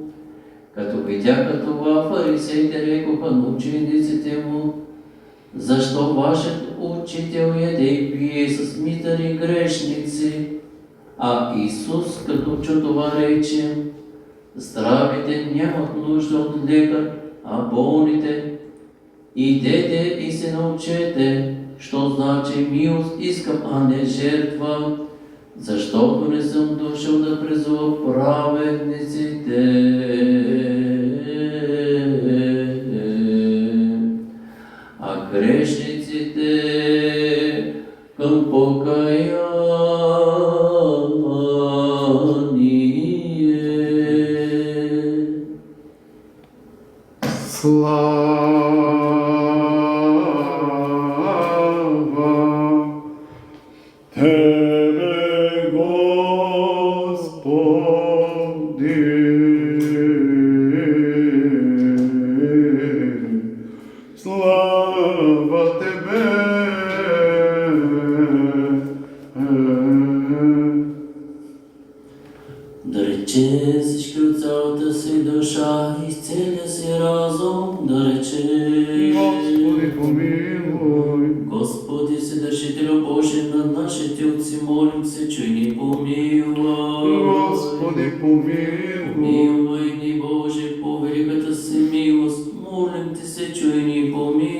Като видяха това, фарисеите рекоха на учениците му: защо вашият учител яде и пие с митари и грешници? А Исус, като чу това, рече: здравите нямат нужда от лекар, а болните. Идете и се научете, що значи милост искам, а не жертва, защото не съм дошъл да призова праведниците, а грешниците към покаяние. Слава Тебе, Господи. Слава Тебе. Да рече всички от цялата си душа и с целия си разум, да рече: Господи, помилуй. Господи, Вседържителю Божий на нашите отци, молим се, чуй ни помилуй. Господи, помилуй. Помилуй ни, Боже, по великата си милост, молим Ти се, чуй ни помилуй.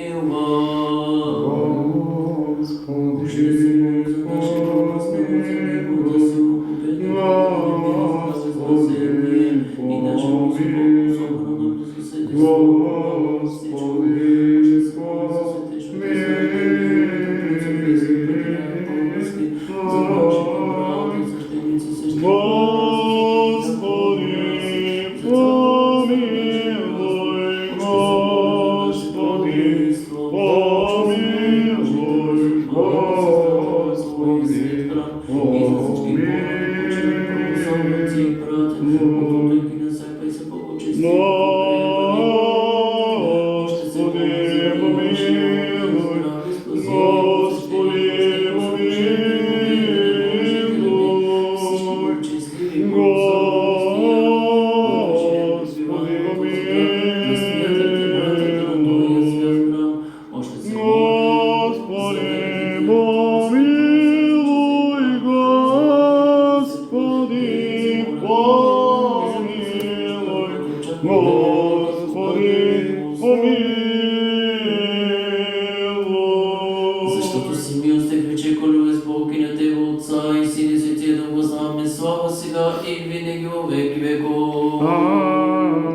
Защото си милостив, вече колюбец Бог и на Тебе Отца и Сина и Светия Дух, въззнаме слава сега и винаги во веки веков.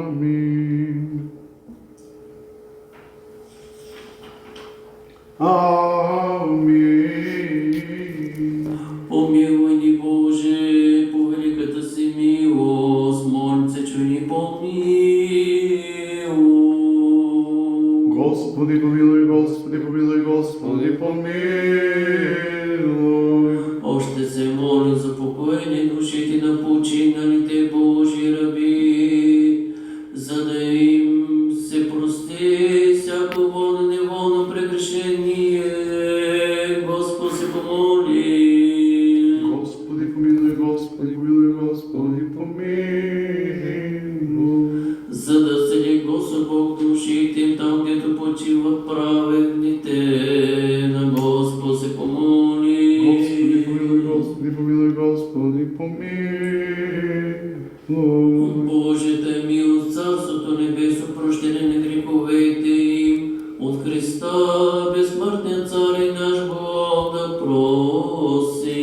Амин. Амин. Господи помилуй, Господи помилуй, Господи помилуй. Още се моля за покоение душите на починалите Божи раби, за да им се прости всяко волно неволно прегрешение. Господ се помоли. Господи помилуй, Господи помилуй, Господи помилуй. За да съди Господ Бог душите им там, където почиват праведните. На Господ се помоли. Господи помилуй, Господи помилуй, Господи помилуй. Божията милост, Царството небесно, прощение на греховете им, от Христа, безсмъртният Цар и наш Бог да проси.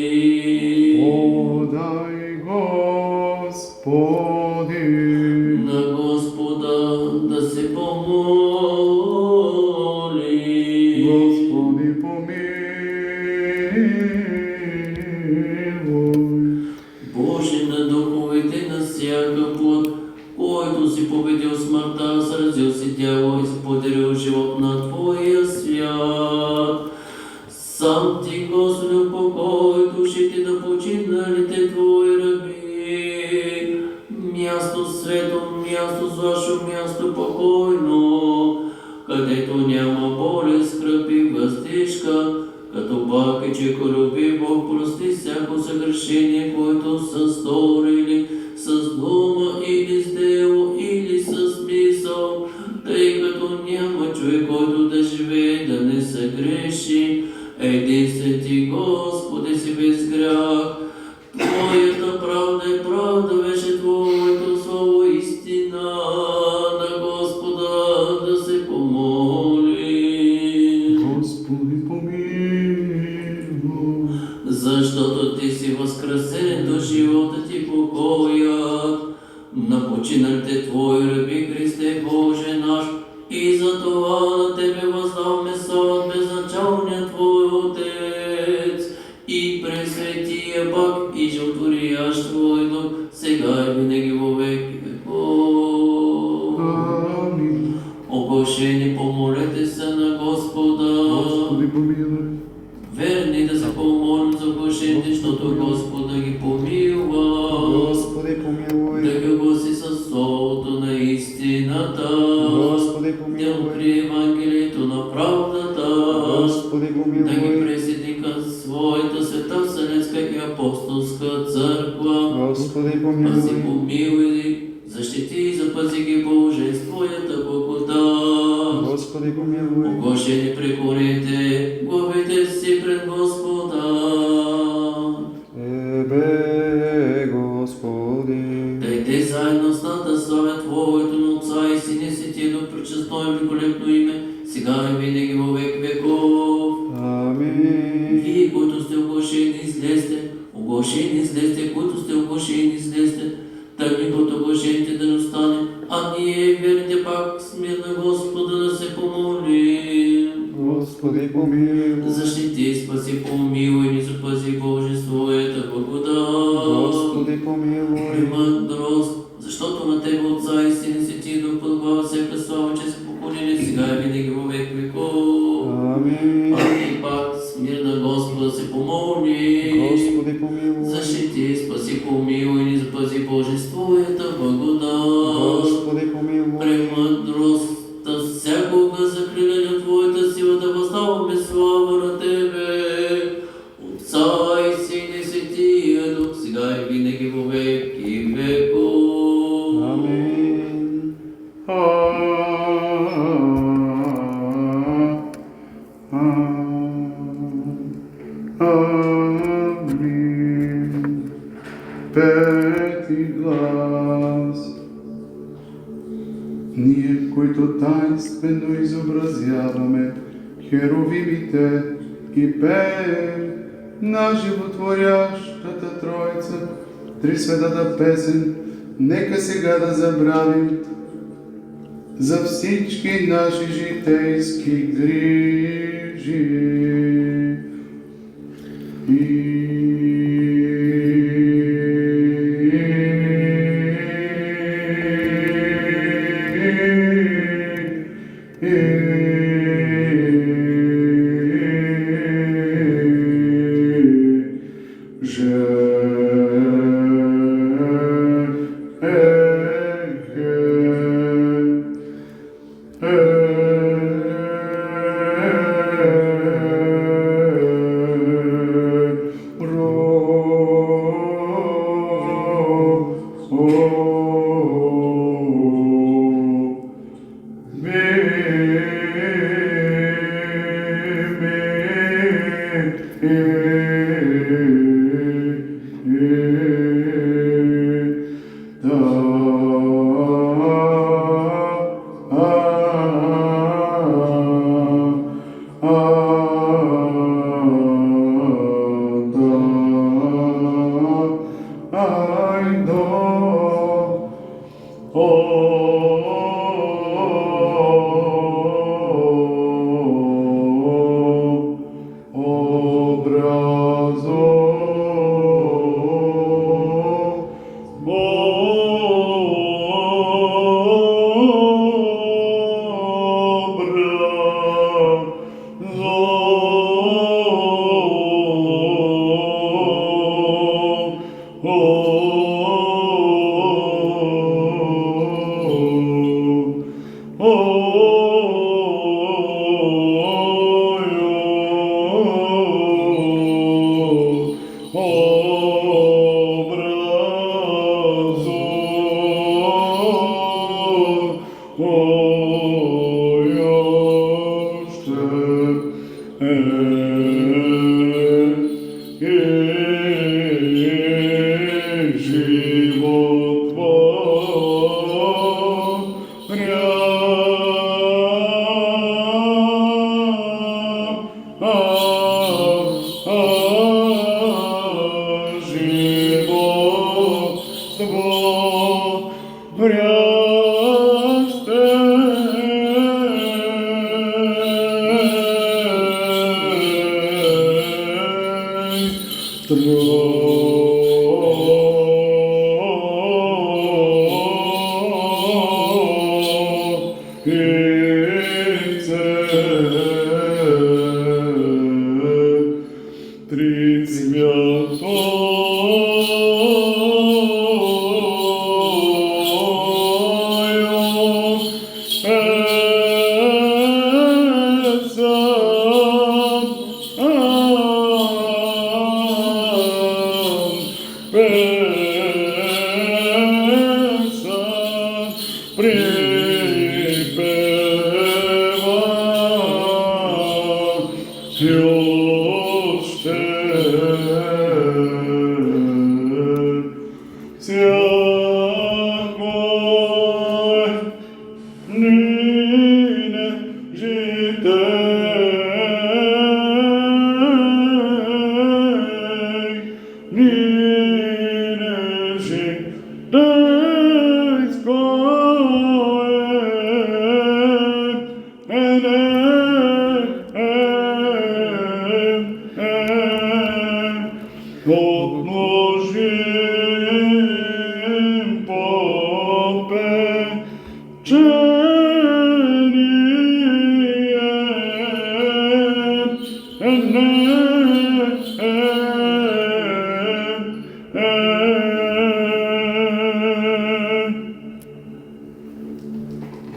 Подай, Господи. На Господа да се помоли. Господи помилуй. Боже на духовете на всяка плът, който си победил смъртта, сразил си дявола и си подарил живот на Твоя свят. Сам Ти, Господи, упокой душите на починалите Твои раби. Място свето, място злашо, място покойно, където няма болест, скръб и въздишка, като пак и че люби Бог прости всяко съгрешение, което са сторили с дума или с дело, или с мисъл, тъй като няма човек, който да живее, да не се греши. Единствен Ти, Господи, си без грях. Твоята правда е правда, беше Твоето слово истина. На Господа да се помоли. Господи помилуй. Защото Ти си възкресен до живота Ти покоят на починалите Твои раби, Христе Боже наш, и за това на Тебе въздаваме слава безначалния Твой Отец и Пресветия пак и животворящ Твой Дух, сега и винаги во веки веков. Амин. Оглашени, помолете се на Господа. Господи помилуй. Верни да се помолим за оглашените, защото Господа ги помилва. Господи помилуй. Да ги огласи със словото на истината. Господи Да помилуй. открие Евангелието на правдата. Господи Да ги помилуй. присъедини към своята света Вселенска и апостолска църква. Господи Пази, помилуй. помилуй, защити и запази ги Боже с Твоята благодат. Господи помилуй. Оглашени преклонете главите си пред Господа. Тебе, Господи. Дайте заедно с нас да славя Твоето на Отца и Сина и Светия Дух, пречестно и великолепно име, сега и винаги во век веков. Амин. Вие, които сте оглашени, излезте, които сте оглашени, излезте, тъмник от оглашените да не остане, а ние, верните пак, смир на Господа да се помолим. Господи помилуй. Защити, спаси, помилуй ни, запази Боже своята благодат. Господи помилуй. Мъдрост, защото на Тебе Отца и Сина и Светия Дух подобава всяка слава, че се поклонени сега и винаги во век веков. Амин. А ти пак смир на Господа се помоли. Господи помилуй. Защити, спаси, помилуй ни, запази Боже с Твоята благодат. Господи помилуй. Премъдростта всякога закриля на Твоята сила да въздаваме слава на Тебе. Отца и Сина и Светия Дух, сега и винаги во веки веков. Амин. Амин. Пети глас. Ние, които таинствено изобразяваме херовимите и пеем на животворящата Троица, Трисветата песен, нека сега да забравим за всички наши житейски грижи. И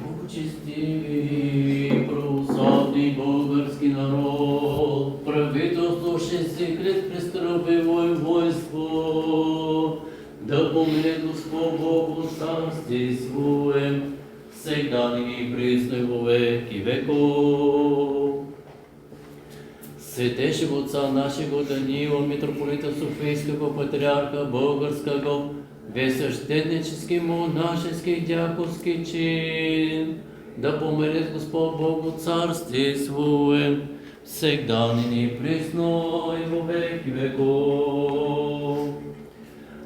Благочестиви, православни български народ, правителство ще се крит престъпиво и войство, да помине Господ Бог от царствие свое, сега и присно и во веки веков. Светеше Отца нашего Даниила, митрополита Софийского патриарха българского, весвященнический, монашеский, дьяконский чин, да помилит Господ Бог от царствие свое, всегда ныне и присно и во веки веков.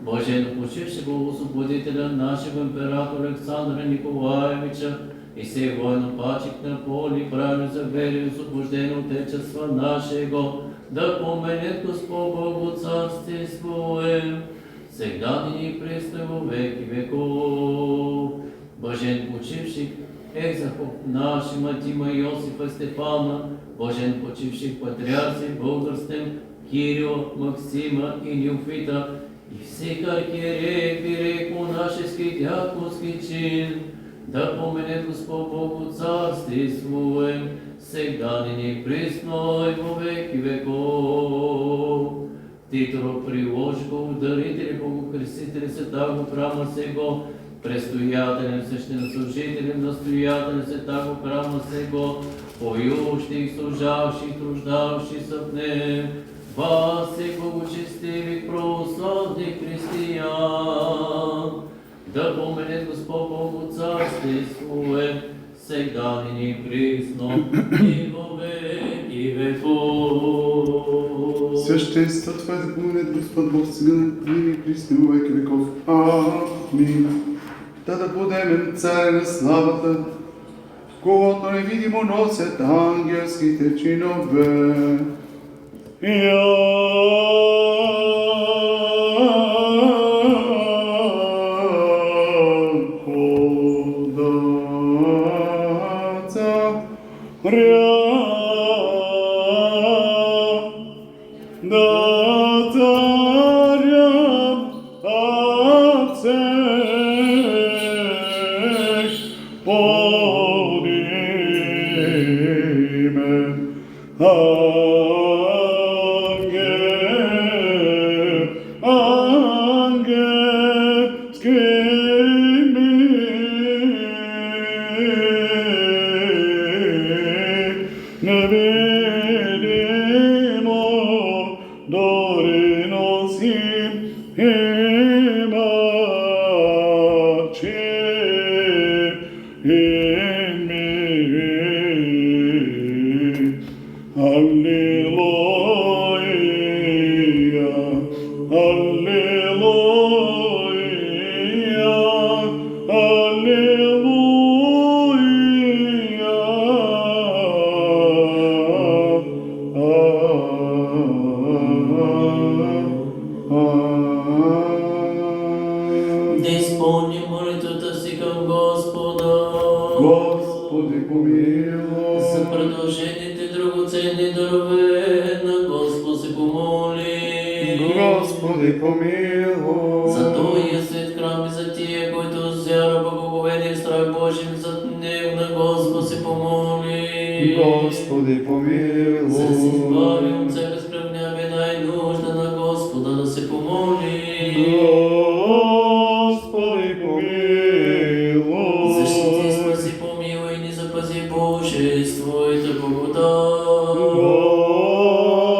Блаженно почившего освободителя нашего императора Александра Николаевича и сей военнопачек на поле, правильно за вере и освобождение Отечества нашего, да помилит Господ Бог от царствие свое, сега ныне и присно и во веки веков. Блажен почивших екзархов наши Матима, Йосифа, Стефана, блажен почивших патриарси българстем Кирила, Максима и Неофита, и всех архиерей, вирей, монашеский, дьяконский чин, да поминет Господ Бог от царствие свое, сега ныне и присно и во веки веков. Титуло приложи Богодарители, Богокрестители, святаго храма сего, престоятелем, священнослужителем, настоятелем святаго храма сего, поющих, служавших, труждавшихся в нем, вас и благочестивых православных християн, да поминет Господ Бог от царствие свое, сега ныне и присно и во веки веков. Священство Твое да поминет Господ Бог сега ныне и присно и во веки веков. Амин. Да подемем царя на славата, когото невидимо носят ангелските чинове. невидимо, дориносим имачи in me. Alleluia, alleluia, Да изпълним молитвата си към Господа. Господи, помилуй. За предложените драгоценни дарове на Господ се помоли. Господи, помилуй. За Твоя свет храм и за тия, които с вяра, благоговение и страх Божий зад него на Господ се помоли. Господи, помилуй. За да се избави от всяка скръвня беда и нужда на Господа да се помоли. Господи, помилуй. Защити, спаси, помилуй и ни запази Боже с Твоята благодат.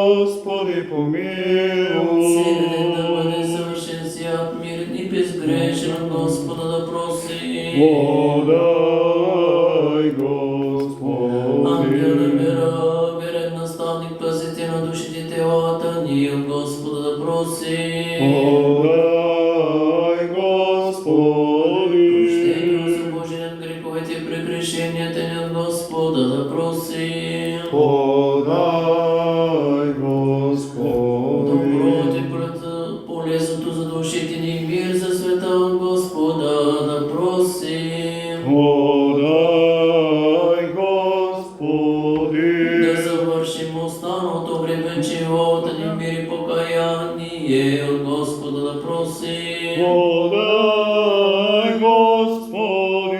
Господи, помилуй. Целият ден да бъде съвършен свят, мирен и безгрешен от Господа да проси. Подай, Господи. Ангел на мира, верен наставник, пазите на душите и телата ни от Господа да проси. Подай, Господи. Прощение, освобождение от греховете и прегрешенията ни от Господа да проси. Подай, Господи. Доброто и полезното за душите ни и мир за света от Господа да просим. Подай, Господи. Да завършим останалото време живота ни мир и покаяние от Господа да просим. Подай, Господи.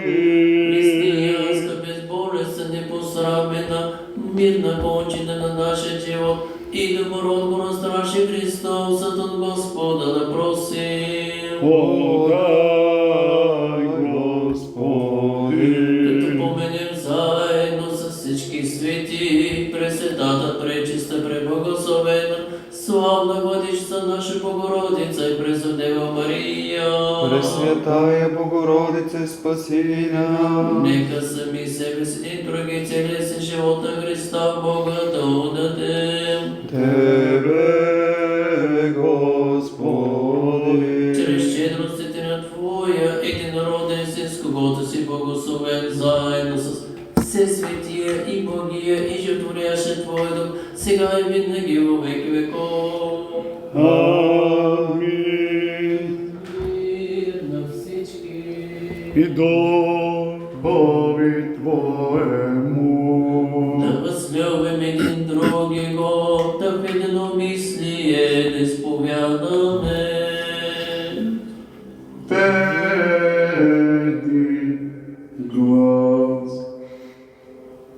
Християнска, безболестна, непосрамена, мирна кончина на нашия живот и добротворно страши Христос от Господа да просим. Подай, Господи. Като поменем заедно с всички свети, пресветата, пречиста, преблагословена, славна владичица наша Богородица и Преснодева Мария. Пресвятая Богородице, спаси нас. Нека сами себе си и други целия си живот на Христа Бога да отдадем. Тебе, Господи. Чрез щедростите на Твоя единороден Син, с когото си благословен заедно с все светия и благия и животворящия Твой дух, сега и винаги во веки веков. Амин. Мир на всички. И духови Твоему. Да възлюбим един другиго, да в единомислие да изповядаме. Пети глас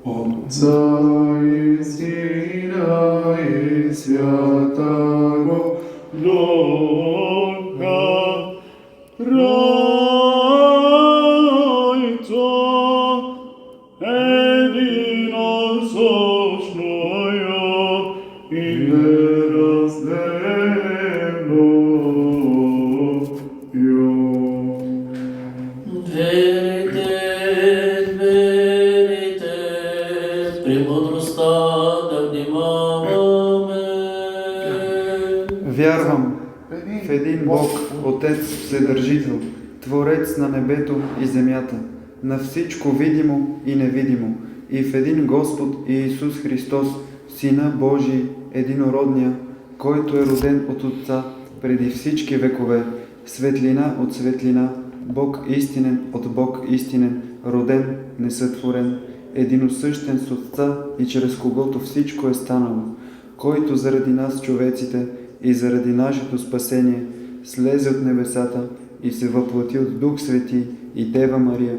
Отца и Сина и Святаго Духа, Тройца единосущную и неразделенную. Верите, премудростта да внимаваме. Вярвам в един Бог, Отец Вседържител, Творец на небето и земята, на всичко видимо и невидимо, и в един Господ Иисус Христос, Сина Божий, единородния, който е роден от Отца преди всички векове, светлина от светлина, Бог истинен от Бог истинен, роден, несътворен, единосъщен с Отца и чрез когото всичко е станало, който заради нас човеците и заради нашето спасение слезе от небесата и се въплати от Дух Свети и Дева Мария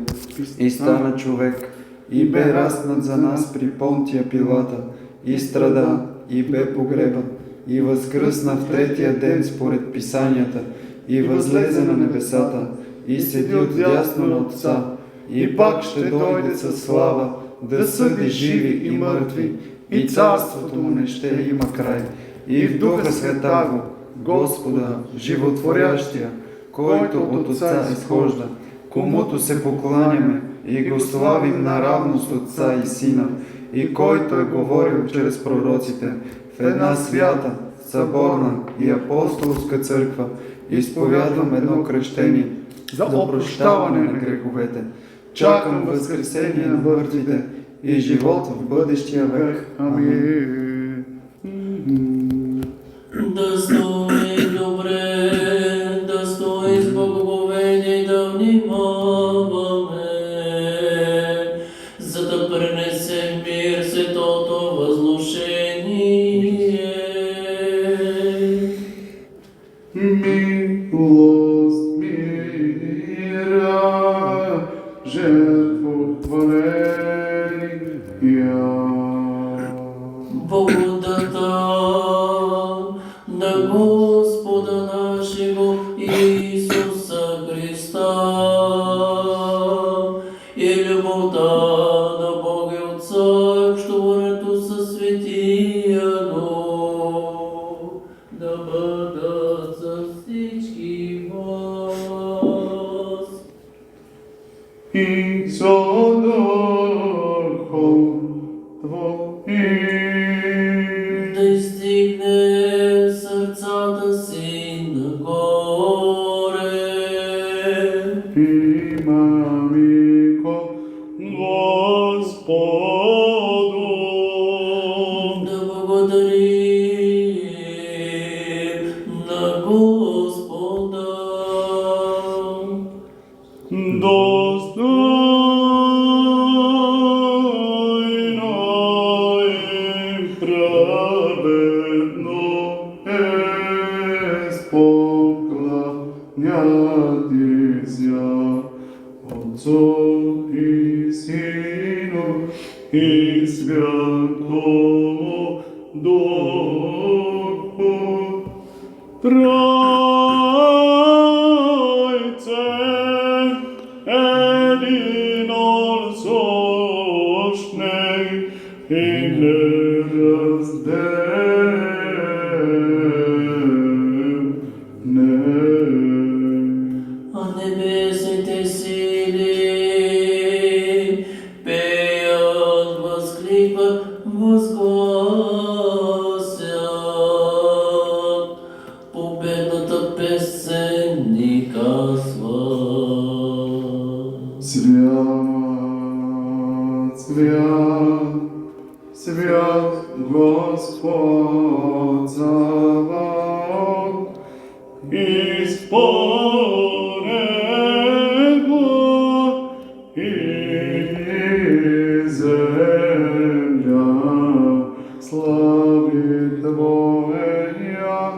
и стана човек и бе раснат за нас при Понтия Пилата и страда и бе погребан и възкръсна в третия ден според Писанията и възлезе на небесата и седи отдясно на Отца и пак ще дойде със слава, да съди живи и мъртви, и царството му не ще има край. И в Духа Святаго, Господа, животворящия, който от Отца изхожда, комуто се покланяме и го славим наравно с Отца и Сина, и който е говорил чрез пророците, в една свята, съборна и апостолска църква, изповядвам едно кръщение за прощаване на греховете. Чакам възкресение на мъртвите и живот в бъдещия век. Амин. Да стои добре, да стои с благоговение, да внимаваме, за да пренесем мир светото възглашение. Милост, мира, жертвотворения. Благодата на Господа нашего Исуса Христа и любовта на Бога и Отца, общуването със Светия Дух, да бъдат за всички вас. И со Духом Твоим. Да издигне сърцата си нагоре, Имамико Господу. да благодарим на Господа. Достойно и праведно спокланяти ся Отцу и Сину и Святому Духу. Тройце единосущный и неразделный. А небесните сили пеят, възкликват, възгласят победната песен ни казват. Свят, свят, свят Господ Саваоф, исполнен небо и земля, слави Твоя.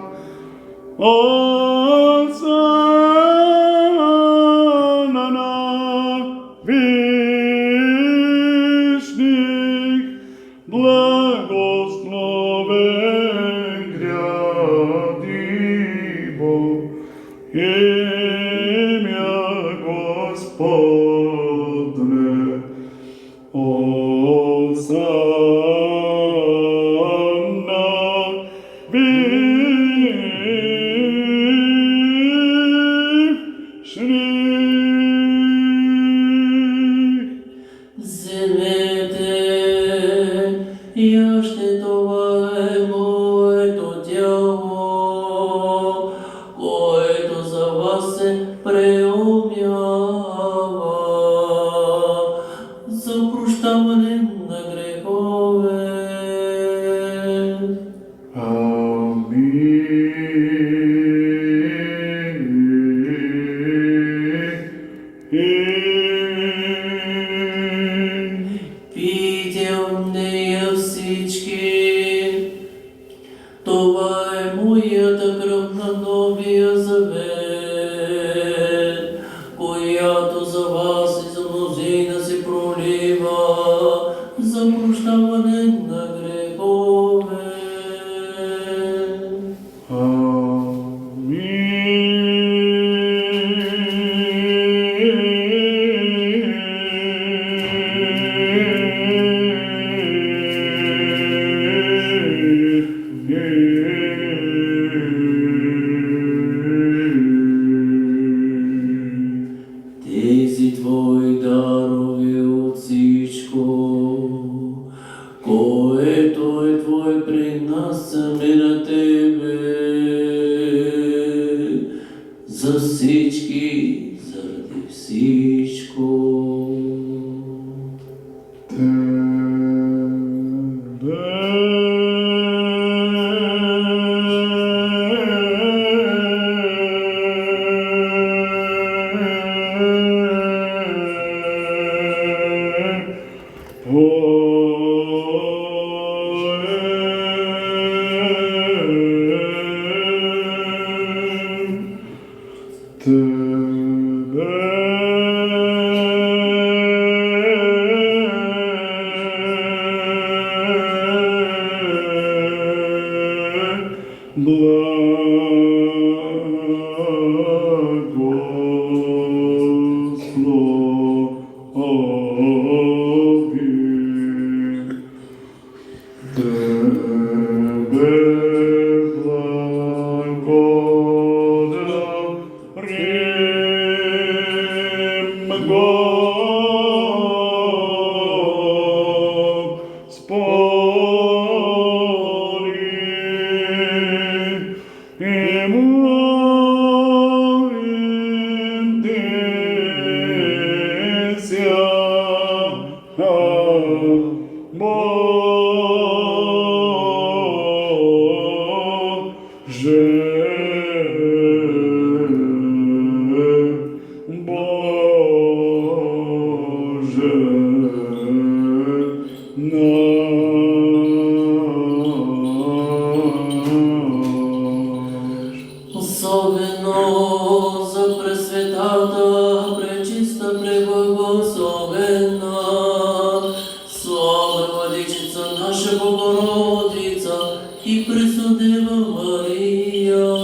Осанна вишних, благословен гряди Бог, имя Господне. Осанна вишних. Вземете и още това е моето тяло, което за вас се преумява за прощаване на грехове. Амин. Пийте от нея всички. Това е моята кръв на новия завет, която за вас и за мнозина се пролива за прощаване на всичко, което е Твое при нас, сами на Тебе, за всички, заради всичко. Особено за пресветата, пречиста, преблагословена, слава Владичица наша Богородица и Пресудева Мария.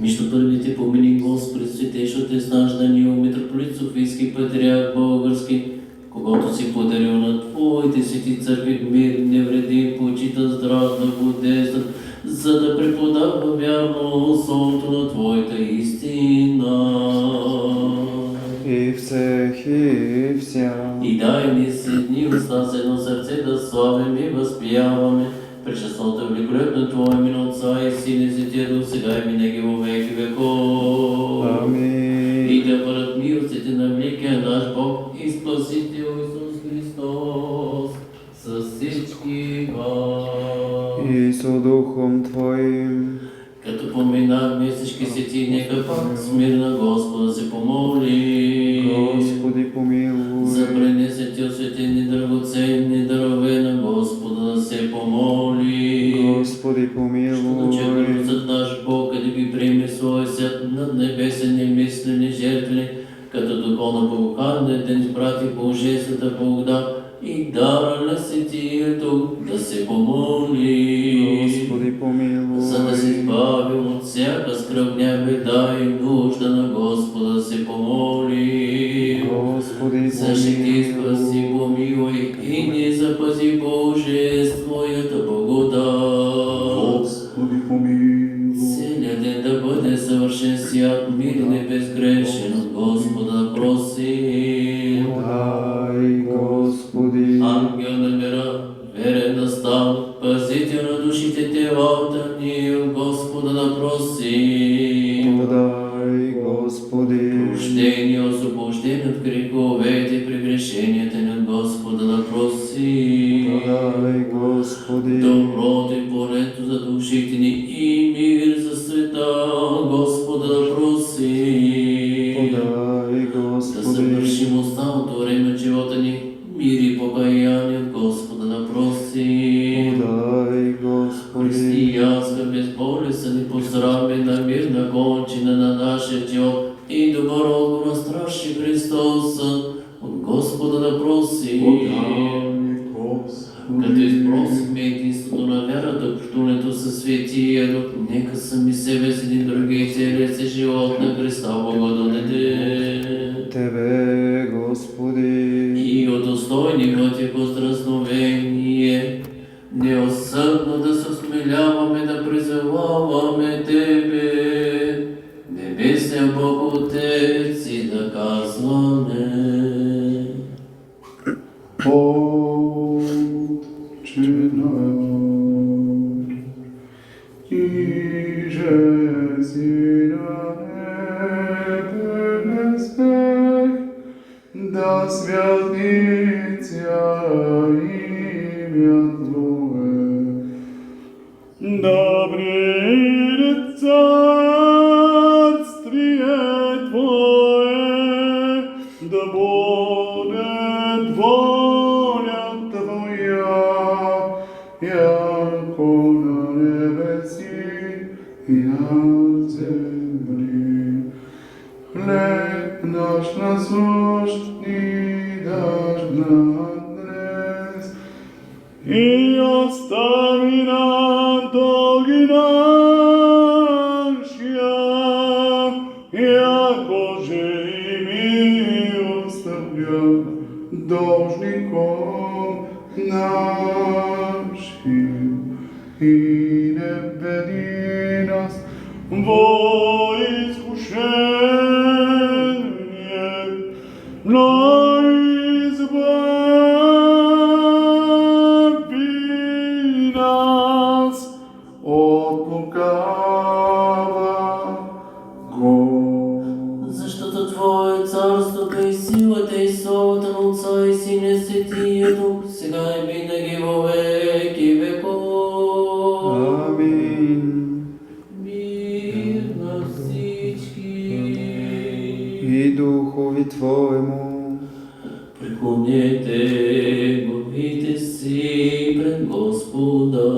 Между първите помини Господи светейшото снаждане, митрополит Софийски патриарх български, когато си подарил на Твоите свети църкви мир, невредим, почита, здрав, благодействат, за да преподава вярно словото на Твоята истина. И всех и вся. И дай ни си дни уста с едно сърце да славим и възпияваме пречестното и великолепно Твое име на Отца и Сина и Святия Дух, сега и винаги во веки веков. Амин. И да бъдат милостите на великия наш Бог и Спасител Исус Христос с всички вас. И со Духом Твоим. Като поминахме всички свети, нека пак с мир на Господа се помоли. Господи, помилуй. За пренесети осветени драгоценни дарове на Господа да се помоли. Господи, помилуй. Че Господ наш Бог, да ги приеме своя свят над небесен и мислени жертвени, като духовно богохарне, да ни изпрати божествената благодат и дара на Светия Дух да се помоли. Господи, помилуй. За да се избавим от всяка скръбня беда и нужда на Господа да се помоли. Господи, Защити, спаси, помилуй. помилуй и ни запази Боже с Твоята благодат. Господи, помилуй. Целият ден да бъде съвършен свят, мирен и безгрешен от Господа просим. Подай, Господи. Ангел на мира, верен настав, пазител на душите телата ни, от Господа да просим. Подай, Господи. Прощение, освобождение от греховете и прегрешенията ни, от Господа да просим. Подай, Господи. Доброто и полето за душите ни и мир за света, Господа да просим. Подай, Да Господи. съвършим останалото време от живота ни, мир и покаяние от Господа да просим. Подай, Господи. Християнска безболесен и поздравена мирна кончина на нашия живот и добър отговор на страши Христос от Господа да просим. Подай, Господи. Като изпросихме единството на вярата, общуването със Светия Дух, нека сами себе си и други целия си живот на Христа благодатите. Тебе, Господи. И удостойни Твоето здравословение, неосъдно да се осмеляваме да призоваваме Тебе, Небесен Бог Отец, и да казваме: Отче наш, иже си на небесах, да святится имя Твое, да приидет царствие Твое, да будет воля Твоя, яко на небеси и на земли. Хлеб наш насущный дашь нам днес, и остави нам долги наши, якоже и мы оставляем должником нашим, и не введи нас во искушение, но избави нас от лукавого. Защото Твое царството и силата и славата на Отца и Сина и Светия Дух, сега и винаги во веки веков. Амин. Мир на всички. И Духови Твоему. Преклонете главите си пред Господа.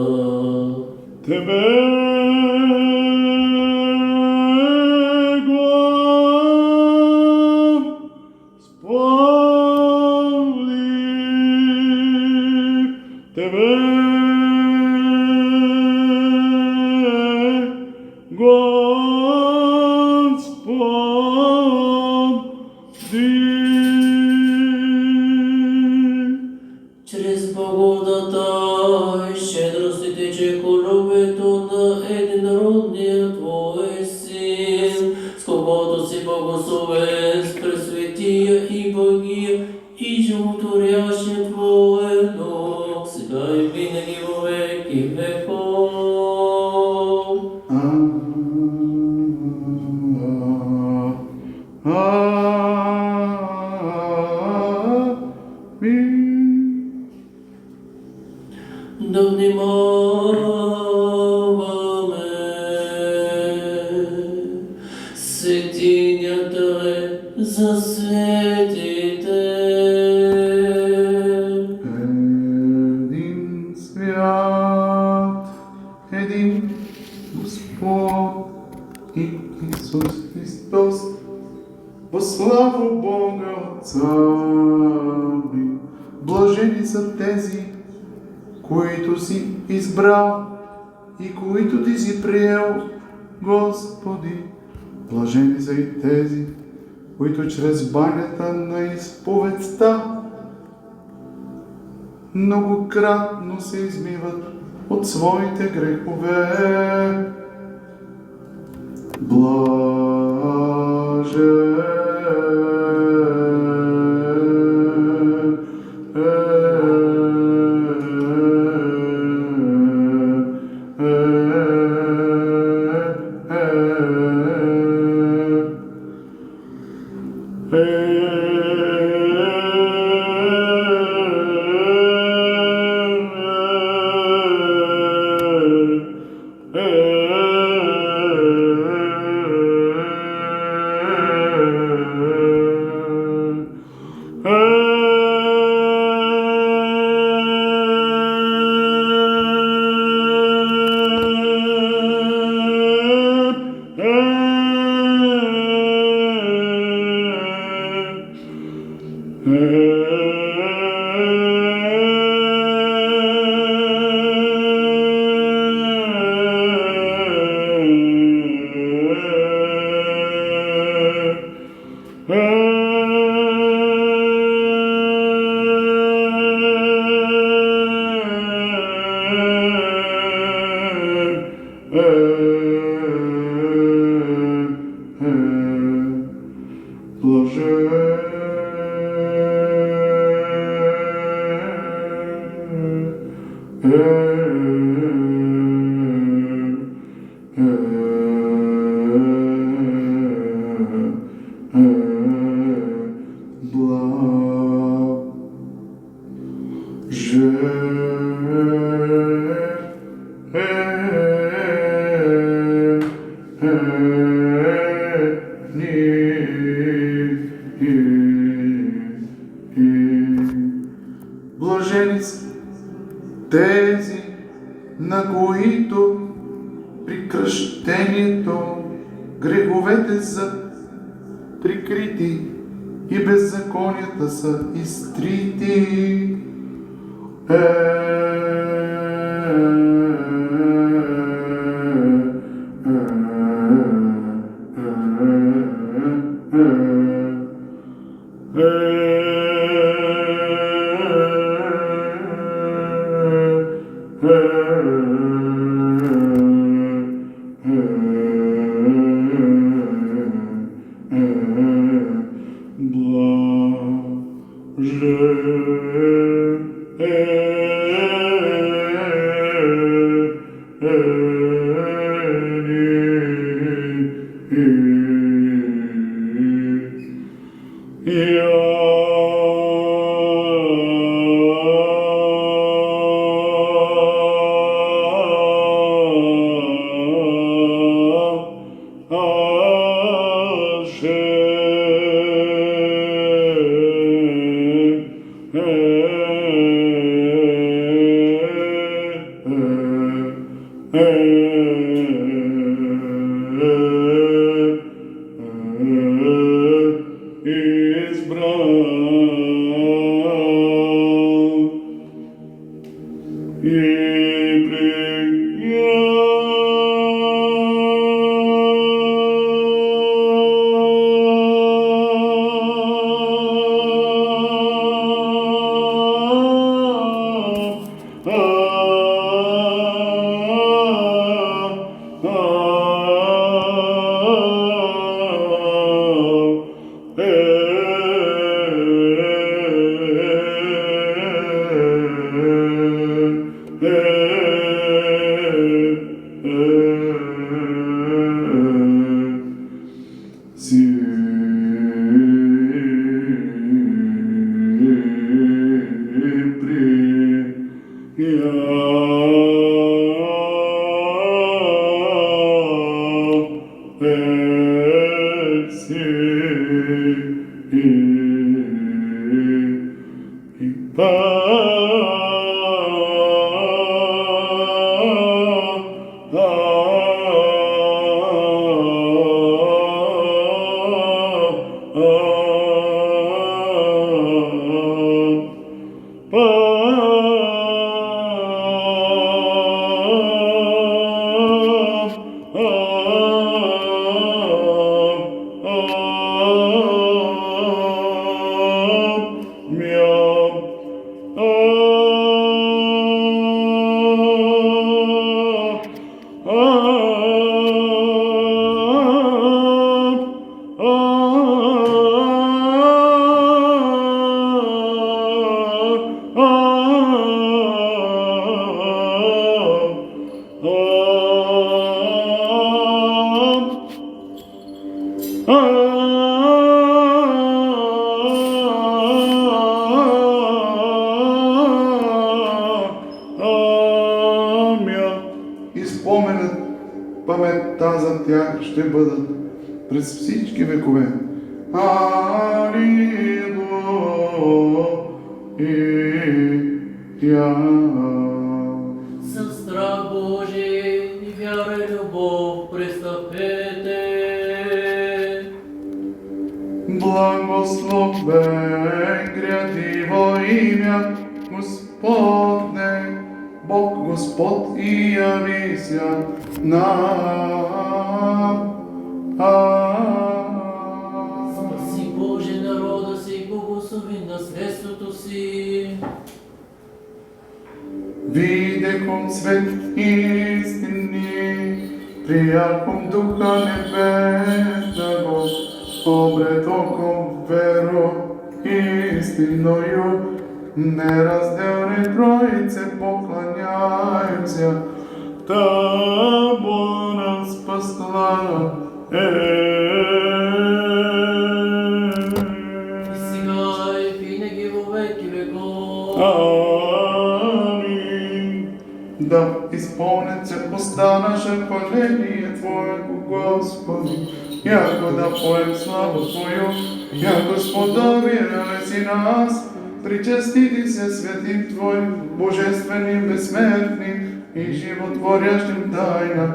Тебе, Господи, Тебе, Господи. Чрез благодата и щедростите, че коровето на си благословен с пресветия и благия и животворящия Твоя Дух, сега и винаги во веки веков. Да внимаваме. Светинята е за светите. Един свят, един Господ и Исус Христос, во слава Бога Отца ми. Блажени са тези, които си избрал и които ти си приел, Господи. Блажени са и тези, които чрез банята на изповедта многократно се измиват от своите грехове. Блажени са тези, на които при кръщението греховете са прикрити и беззаконията са изтрити. Еси и и споменът, паметта за тях ще бъдат през всички векове. Алилуя. Със страх Божий и вяра и любов пристъпете. Благословен грядиво имя Господне, Бог Господ и явися нам. Спаси Боже народа си и благослови наследството си. Видехом свет истинни, прияком духа небесного, обретоком веру истинною, неразделни Троице поклоняемся, Табу нас спасла. И сега и винаги во веки веков. Амин. Да изпълнят се уста наша хваление Твоето, Господи, яко да поем слава Твою, яко сподобие си нас, причастити се светим Твоим, божественим, безсмертни и животворящим тайна.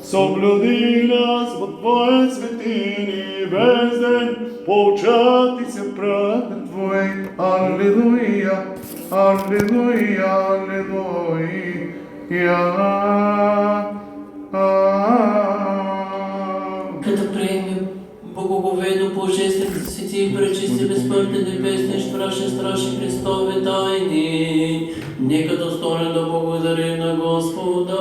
Соблюди нас во Твое светини весь ден, поучати се правда Твой. Аллилуйя, аллилуйя, аллилуйя. Като приемем Боговедо божествен свети, пречисти, безсмъртен, небесни, страшен, Христове тайни, нека достойно да благодарим на Господа.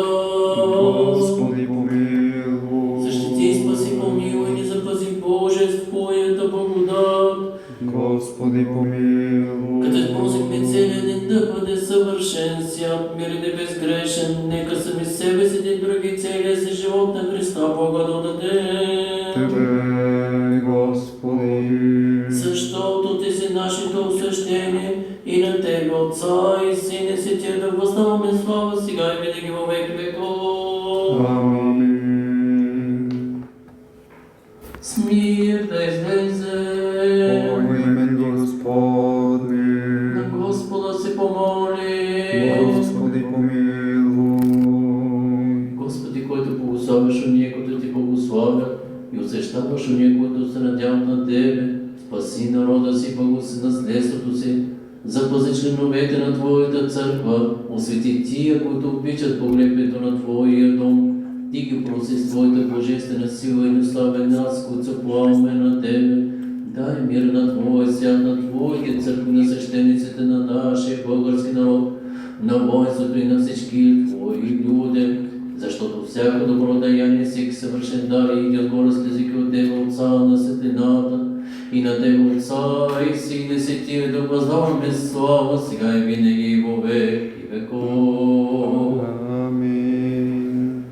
Господи, помилуй. Защити и спаси, помилуй, ни запази Боже с Твоята благодат. Господи, помилуй. Като използвахме целия ден да бъде съвършен, свят, мирен и безгрешен, нека сами себе си и други целия си живот на Христа Бога да дадем. Тебе, Господи. Защото Ти си нашето освещение и на Тебе, Отца и Син и Святия да възнаваме слава сега и винаги во веки веков. Амин. Смир да излезе. О имени Господни. На Господа се помоли. Господи, помилуй. Господи, който благославяш уния, които Ти благославят и усещаваш уния, които се надяват на Тебе, спаси народа си, благослови наследството си, запази членовете на Твоята църква, освети тия, които обичат погледното на Твоя дом, Ти ги проси с Твоята божествена сила и наславя нас, които се плаваме на Тебе. Дай мир на Твоя свят, на Твоите църкви, на свещениците на нашия български народ, на воинството и на всички Твои люди, защото всяко добро деяние, всеки съвършен дар иде отгоре слезики от Тебе, Отца на светлината, и на Тебе, Отца и Син и Светия, да възнаваме слава сега и винаги во веки веков. Амин.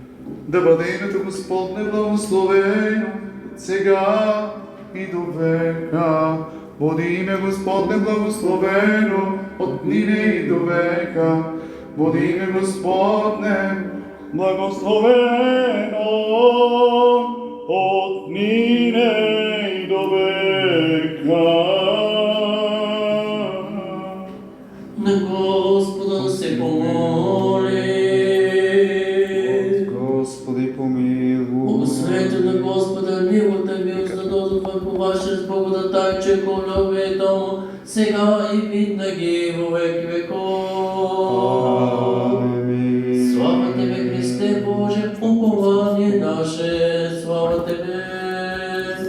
Да бъде името Господне благословено сега и до века. Бъде име Господне благословено от нине и до века. Бъде име Господне благословено отмине и до века. На Господа се помоли. Господи, помилуй. Благословете на Господа, милата милост да дойдат върху ваше с благодата и чеколюбието, сега и винаги во веки веков. Амин. Слава Тебе, Христе Боже, упование наше, слава Тебе.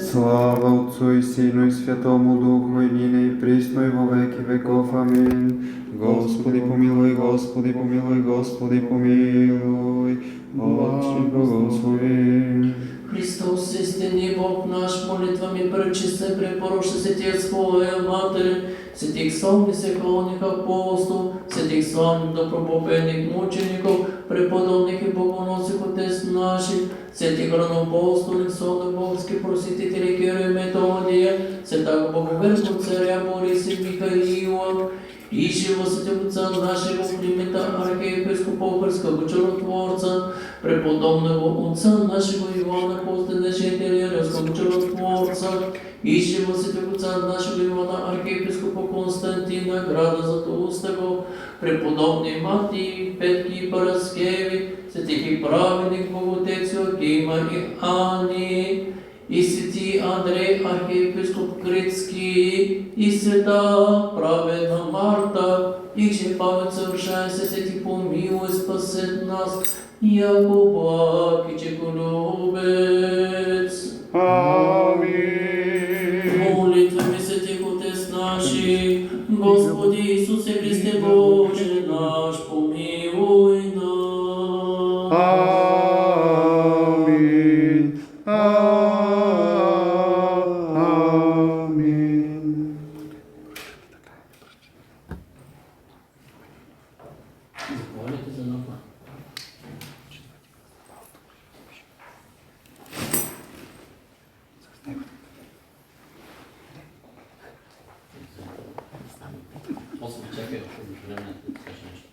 Слава Отцу и Сину и Святому Духу, и нине и присно и во веки веков. Амин. Господи помилуй, Господи помилуй, Господи помилуй. Отче благослови. Христос, истинни Бог наш, молитвами пречисти, препоръча Светия Своя Матери, Светих Сонни Сеховних апостол, Светих славних добропопедних мучеников, преподобных и богоносих Отец наших, Светих равноапостольных, сонных богских просветителей Кирия и Методия, Святаго Боговерху Царя Бориса и Михаила, и живо Святого Отца нашего Климента, архиепископа Христского Чудотворца, преподобного Отца нашего Ивана Постенечителя, Ревского Чудотворца, и живо Святого Отца нашего Ивана, архиепископа Константина, града Златоустого, преподобни Мати, Петки и Параскеви, святих и праведник Боготец Йоакима и Ани, и свети Андрей, архиепископ Критский, и свята праведна Марта, их же память совершая святи помилуй, спасет нас, яко благ и чеколюбец. Амин. Молитвами святих Отец наших, Господи Иисусе Христе Боже наш, помилуй нас. Амин. Амин. Заповядайте за напад. После чакай, чтобы време да кажеш нещо.